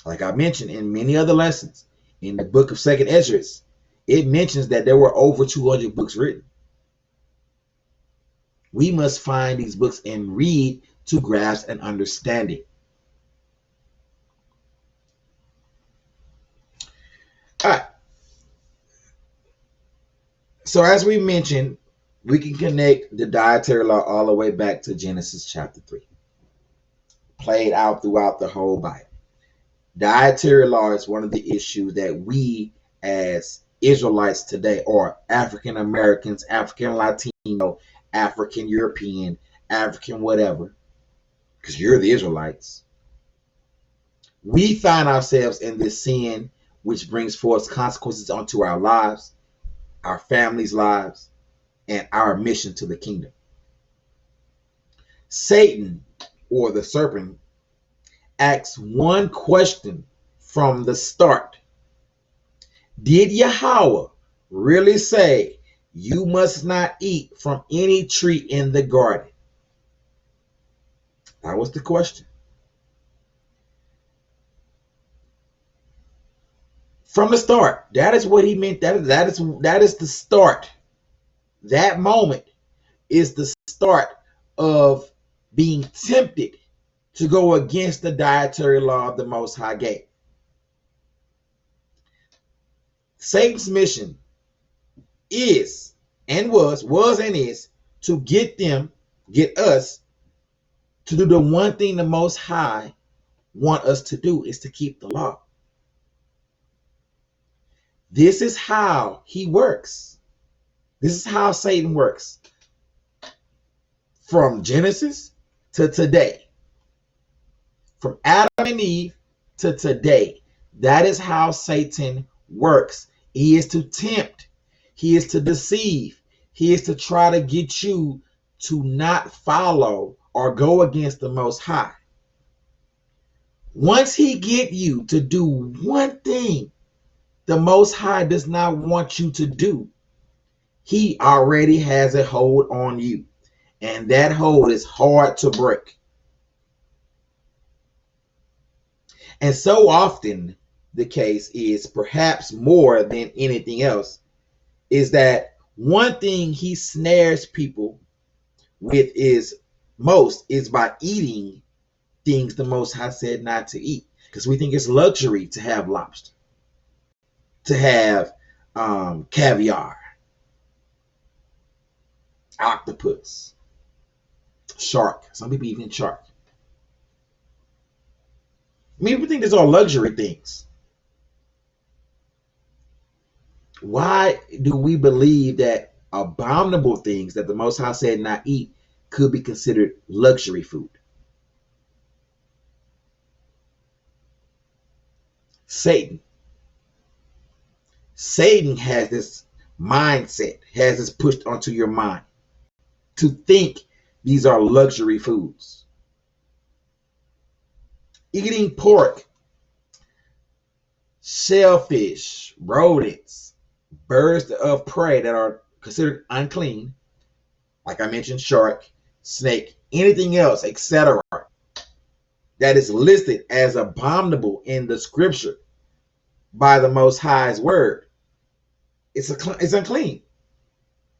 Like I mentioned in many other lessons, in the book of 2nd Ezra, it mentions that there were over 200 books written. We must find these books and read to grasp an understanding. All right. So as we mentioned, we can connect the dietary law all the way back to Genesis chapter 3. Played out throughout the whole Bible. Dietary law is one of the issues that we as Israelites today, or African Americans, African Latino, African European, African whatever, because you're the Israelites, we find ourselves in this sin which brings forth consequences onto our lives, our families' lives, and our mission to the kingdom. Satan, or the serpent, asks one question from the start. Did Yahweh really say you must not eat from any tree in the garden? That was the question. From the start, that is what he meant. That is the start. That moment is the start of being tempted to go against the dietary law of the Most High gave. Satan's mission is and was and is to get us to do the one thing the Most High want us to do, is to keep the law. This is how he works. This is how Satan works. From Genesis to today. From Adam and Eve to today. That is how Satan works. He is to tempt. He is to deceive. He is to try to get you to not follow or go against the Most High. Once he get you to do one thing the Most High does not want you to do, he already has a hold on you. And that hold is hard to break. And so often the case is, perhaps more than anything else, is that one thing he snares people with is by eating things the Most High said not to eat. Because we think it's luxury to have lobster, to have caviar, octopus, shark. Some people even shark. I mean, we think these are luxury things. Why do we believe that abominable things that the Most High said not eat could be considered luxury food? Satan has this mindset, has this pushed onto your mind to think these are luxury foods. Eating pork, shellfish, rodents, birds of prey that are considered unclean, like I mentioned, shark, snake, anything else, etc., that is listed as abominable in the scripture by the Most High's word, it's unclean.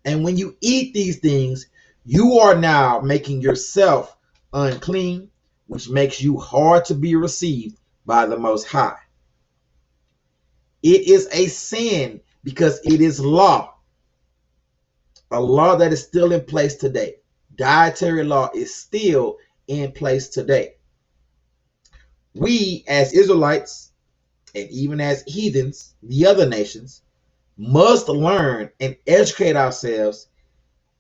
And when you eat these things, you are now making yourself unclean, which makes you hard to be received by the Most High. It is a sin because it is law, a law that is still in place today. Dietary law is still in place today. We as Israelites, and even as heathens, the other nations, must learn and educate ourselves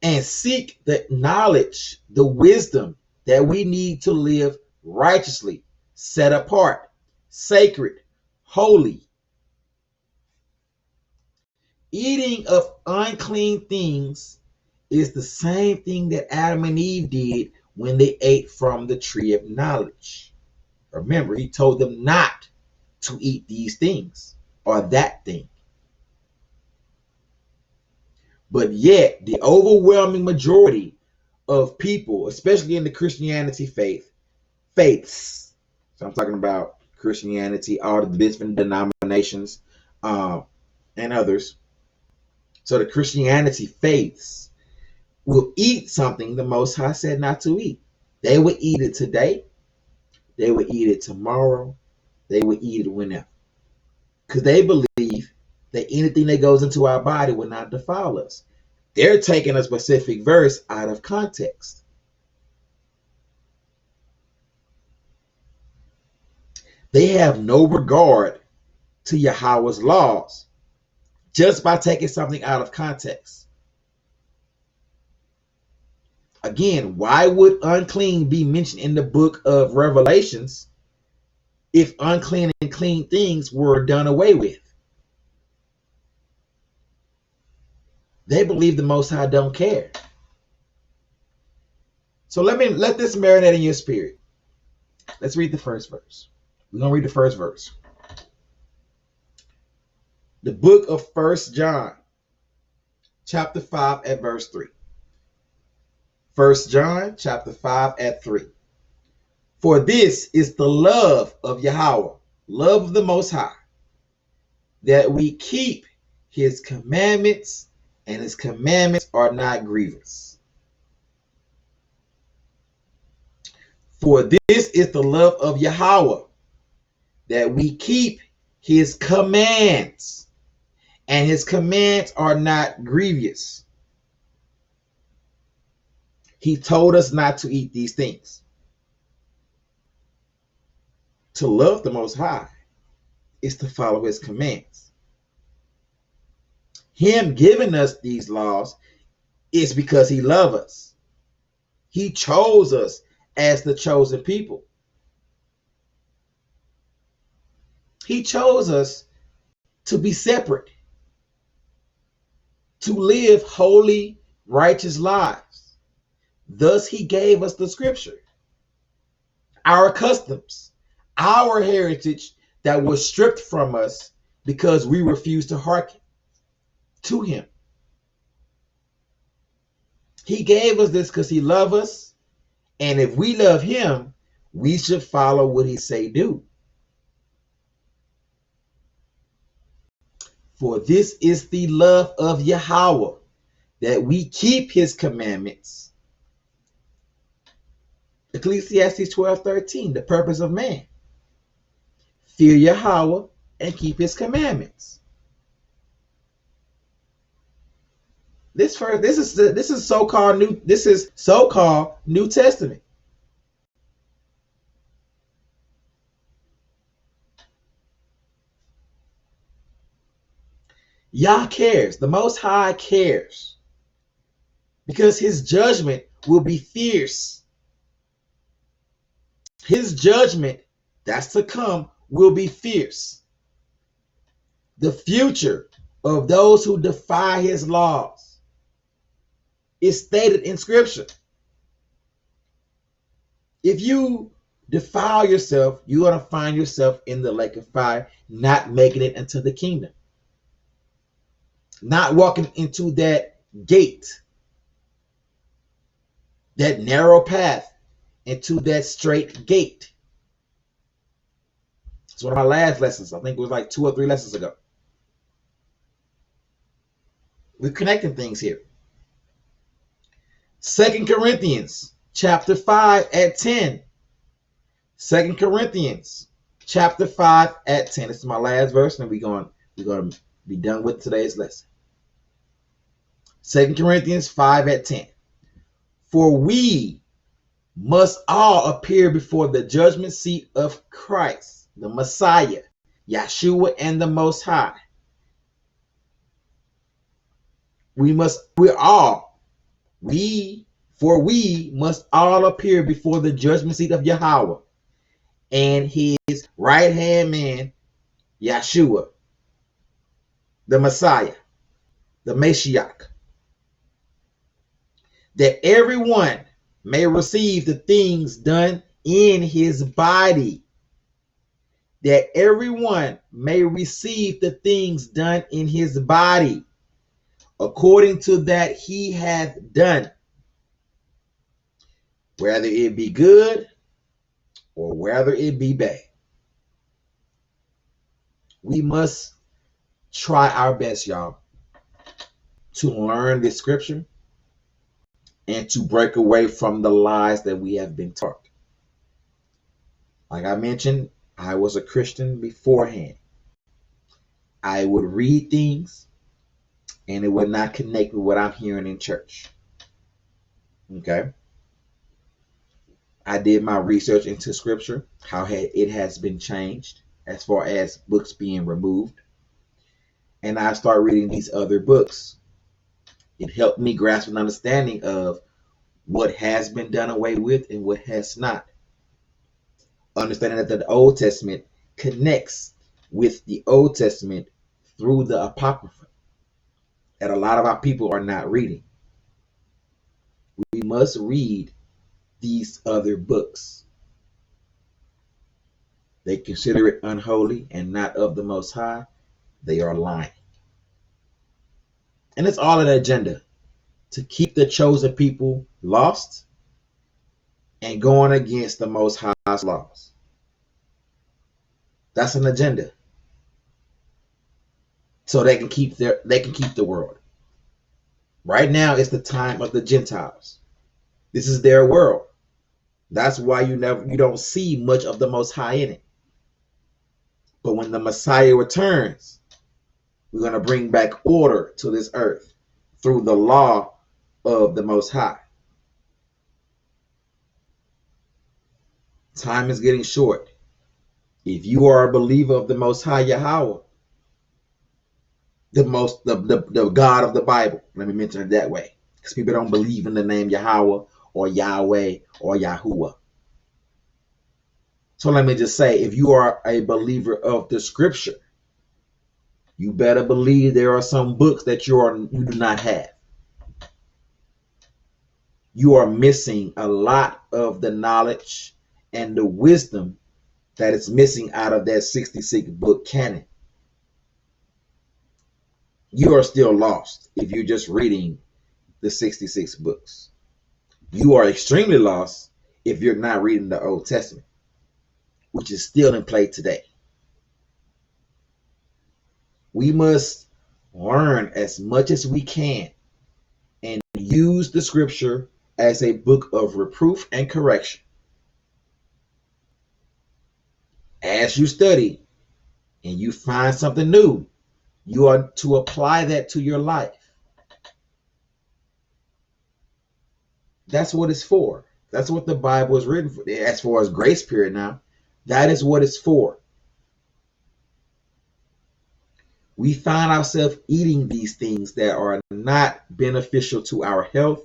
and seek the knowledge, the wisdom that we need to live righteously, set apart, sacred, holy. Eating of unclean things is the same thing that Adam and Eve did when they ate from the tree of knowledge. Remember, he told them not to eat these things or that thing. But yet, the overwhelming majority of people, especially in the Christianity faiths, so I'm talking about Christianity, all the different denominations, and others. So the Christianity faiths will eat something the Most High said not to eat. They will eat it today. They will eat it tomorrow. They will eat it whenever. Because they believe that anything that goes into our body will not defile us. They're taking a specific verse out of context. They have no regard to Yahweh's laws just by taking something out of context. Again, why would unclean be mentioned in the book of Revelations if unclean and clean things were done away with? They believe the Most High don't care. So let this marinate in your spirit. Let's read the first verse. We're going to read the first verse. The book of 1 John, chapter 5 at verse 3. 1 John, chapter 5 at 3. For this is the love of Yahweh, love of the Most High, that we keep his commandments, and his commandments are not grievous. For this is the love of Yahweh, that we keep his commands, and his commands are not grievous. He told us not to eat these things. To love the Most High is to follow his commands. Him giving us these laws is because he loves us. He chose us as the chosen people. He chose us to be separate, to live holy, righteous lives. Thus, he gave us the scripture, our customs, our heritage that was stripped from us because we refused to hearken to him. He gave us this because he loves us, and if we love him, we should follow what he say do. For this is the love of Yahweh, that we keep his commandments. Ecclesiastes 12:13, the purpose of man. Fear Yahweh and keep his commandments. This is so-called New Testament. Yah cares. The Most High cares. Because his judgment will be fierce. His judgment that's to come will be fierce. The future of those who defy his laws is stated in scripture. If you defile yourself, you're going to find yourself in the lake of fire, not making it into the kingdom. Not walking into that gate, that narrow path, into that straight gate. It's one of my last lessons. I think it was like 2 or 3 lessons ago. We're connecting things here. 2 Corinthians chapter 5 at 10. 2 Corinthians chapter 5 at 10. This is my last verse, and we're going to be done with today's lesson. 2 Corinthians 5 at 10. For we must all appear before the judgment seat of Christ, the Messiah, Yeshua, and the Most High. We're all For we must all appear before the judgment seat of Yahweh and his right hand man, Yeshua, the Messiah, the Mashiach, that everyone may receive the things done in his body. That everyone may receive the things done in his body, according to that he hath done, whether it be good or whether it be bad. We must try our best, y'all, to learn this scripture and to break away from the lies that we have been taught. Like I mentioned, I was a Christian beforehand. I would read things and it would not connect with what I'm hearing in church. Okay? I did my research into scripture, how it has been changed as far as books being removed. And I started reading these other books. It helped me grasp an understanding of what has been done away with and what has not. Understanding that the Old Testament connects with the Old Testament through the Apocrypha that a lot of our people are not reading. We must read these other books. They consider it unholy and not of the Most High. They are lying. And it's all an agenda to keep the chosen people lost and going against the Most High's laws. That's an agenda. So they can keep the world. Right now it's the time of the Gentiles. This is their world. That's why you don't see much of the Most High in it. But when the Messiah returns, we're going to bring back order to this earth through the law of the Most High. Time is getting short. If you are a believer of the Most High Yahweh, the God of the Bible, let me mention it that way, because people don't believe in the name Yahweh or Yahweh or Yahuwah. So let me just say, if you are a believer of the scripture, you better believe there are some books that you do not have. You are missing a lot of the knowledge and the wisdom that is missing out of that 66 book canon. You are still lost if you're just reading the 66 books. You are extremely lost if you're not reading the Old Testament, which is still in play today. We must learn as much as we can and use the scripture as a book of reproof and correction. As you study and you find something new, you are to apply that to your life. That's what it's for. That's what the Bible is written for. As far as grace period now, that is what it's for. We find ourselves eating these things that are not beneficial to our health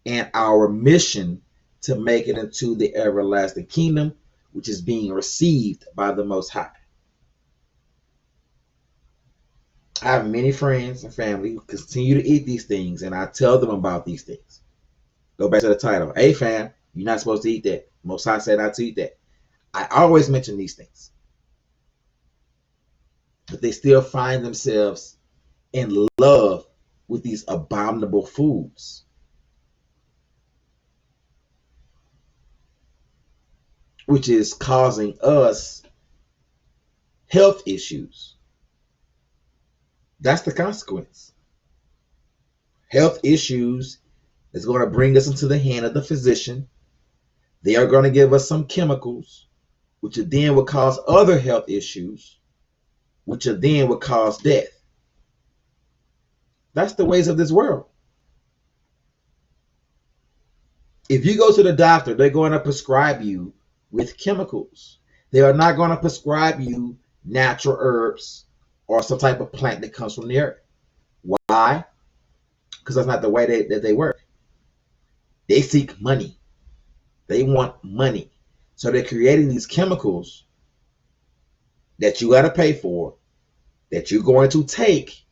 and our mission to make it into the everlasting kingdom, which is being received by the Most High. I have many friends and family who continue to eat these things, and I tell them about these things. Go back to the title. Hey, fam, you're not supposed to eat that. Most High said not to eat that. I always mention these things. But they still find themselves in love with these abominable foods, which is causing us health issues. That's the consequence. Health issues is going to bring us into the hand of the physician. They are going to give us some chemicals, which then will cause other health issues, which then will cause death. That's the ways of this world. If you go to the doctor, they're going to prescribe you with chemicals. They are not going to prescribe you natural herbs or some type of plant that comes from the earth. Why? Because that's not the way that they work. They seek money. They want money. So they're creating these chemicals that you got to pay for, that you're going to take,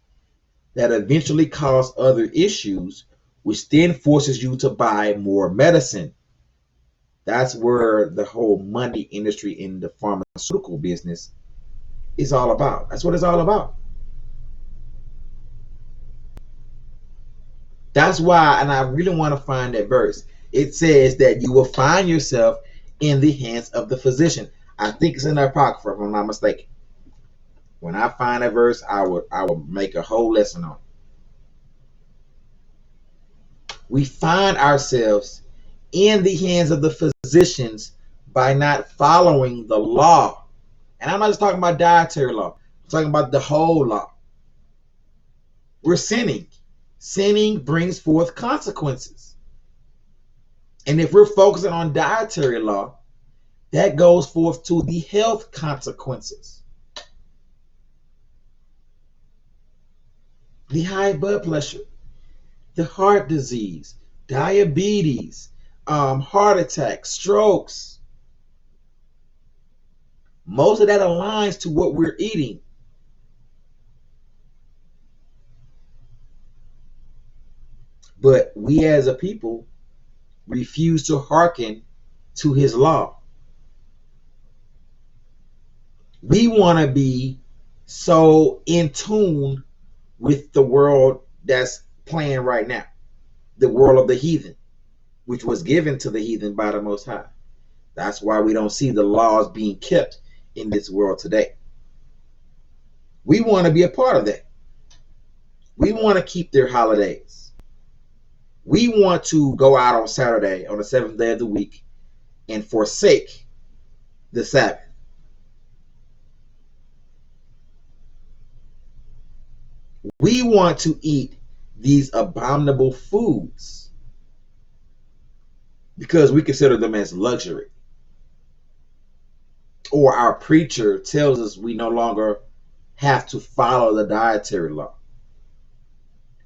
that eventually cause other issues, which then forces you to buy more medicine. That's where the whole money industry in the pharmaceutical business is all about. That's what it's all about. That's why, and I really want to find that verse. It says that you will find yourself in the hands of the physician. I think it's in the Apocrypha, if I'm not mistaken. When I find that verse, I will make a whole lesson on it. We find ourselves in the hands of the physicians by not following the law. And I'm not just talking about dietary law. I'm talking about the whole law. We're sinning. Sinning brings forth consequences. And if we're focusing on dietary law, that goes forth to the health consequences. The high blood pressure, the heart disease, diabetes, heart attacks, strokes. Most of that aligns to what we're eating. But we as a people refuse to hearken to his law. We want to be so in tune with the world that's playing right now, the world of the heathen, which was given to the heathen by the Most High. That's why we don't see the laws being kept in this world today. We want to be a part of that. We want to keep their holidays. We want to go out on Saturday, on the seventh day of the week, and forsake the Sabbath. We want to eat these abominable foods because we consider them as luxury. Or our preacher tells us we no longer have to follow the dietary law.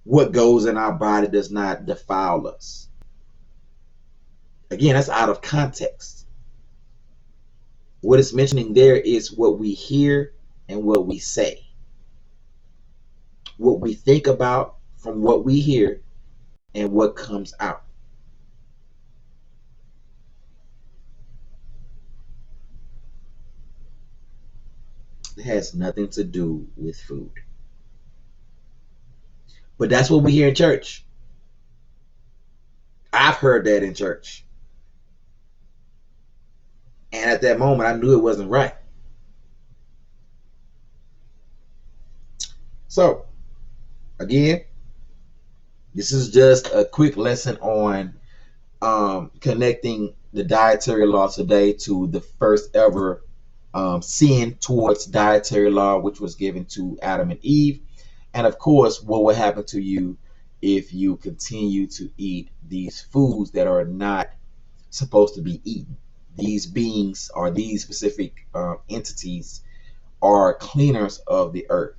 What goes in our body does not defile us. Again, that's out of context. What it's mentioning there is what we hear and what we say. What we think about from what we hear and what comes out. It has nothing to do with food. But that's what we hear in church. I've heard that in church. And at that moment, I knew it wasn't right. So, again, this is just a quick lesson on connecting the dietary law today to the first ever sin towards dietary law, which was given to Adam and Eve. And of course, what will happen to you if you continue to eat these foods that are not supposed to be eaten. These beings or these specific entities are cleaners of the earth.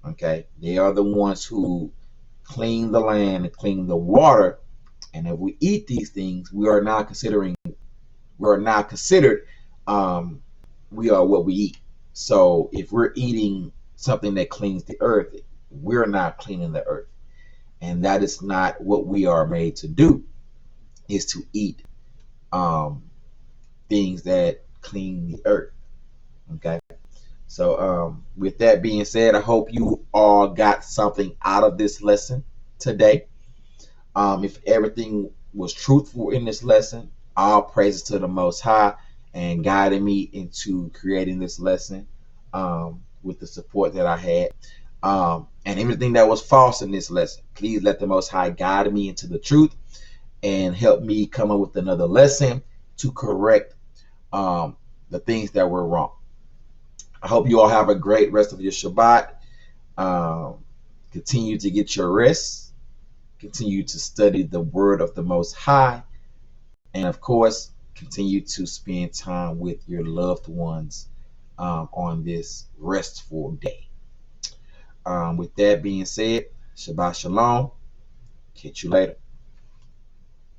Okay, they are the ones who clean the land and clean the water. And if we eat these things, we are not considered we are what we eat. So if we're eating something that cleans the earth, we're not cleaning the earth. And that is not what we are made to do, is to eat things that clean the earth. Okay. So with that being said, I hope you all got something out of this lesson today. If everything was truthful in this lesson, all praises to the Most High and guiding me into creating this lesson with the support that I had. And everything that was false in this lesson, please let the Most High guide me into the truth and help me come up with another lesson to correct the things that were wrong. I hope you all have a great rest of your Shabbat. Continue to get your rest. Continue to study the word of the Most High. And of course, continue to spend time with your loved ones on this restful day. With that being said, Shabbat Shalom. Catch you later.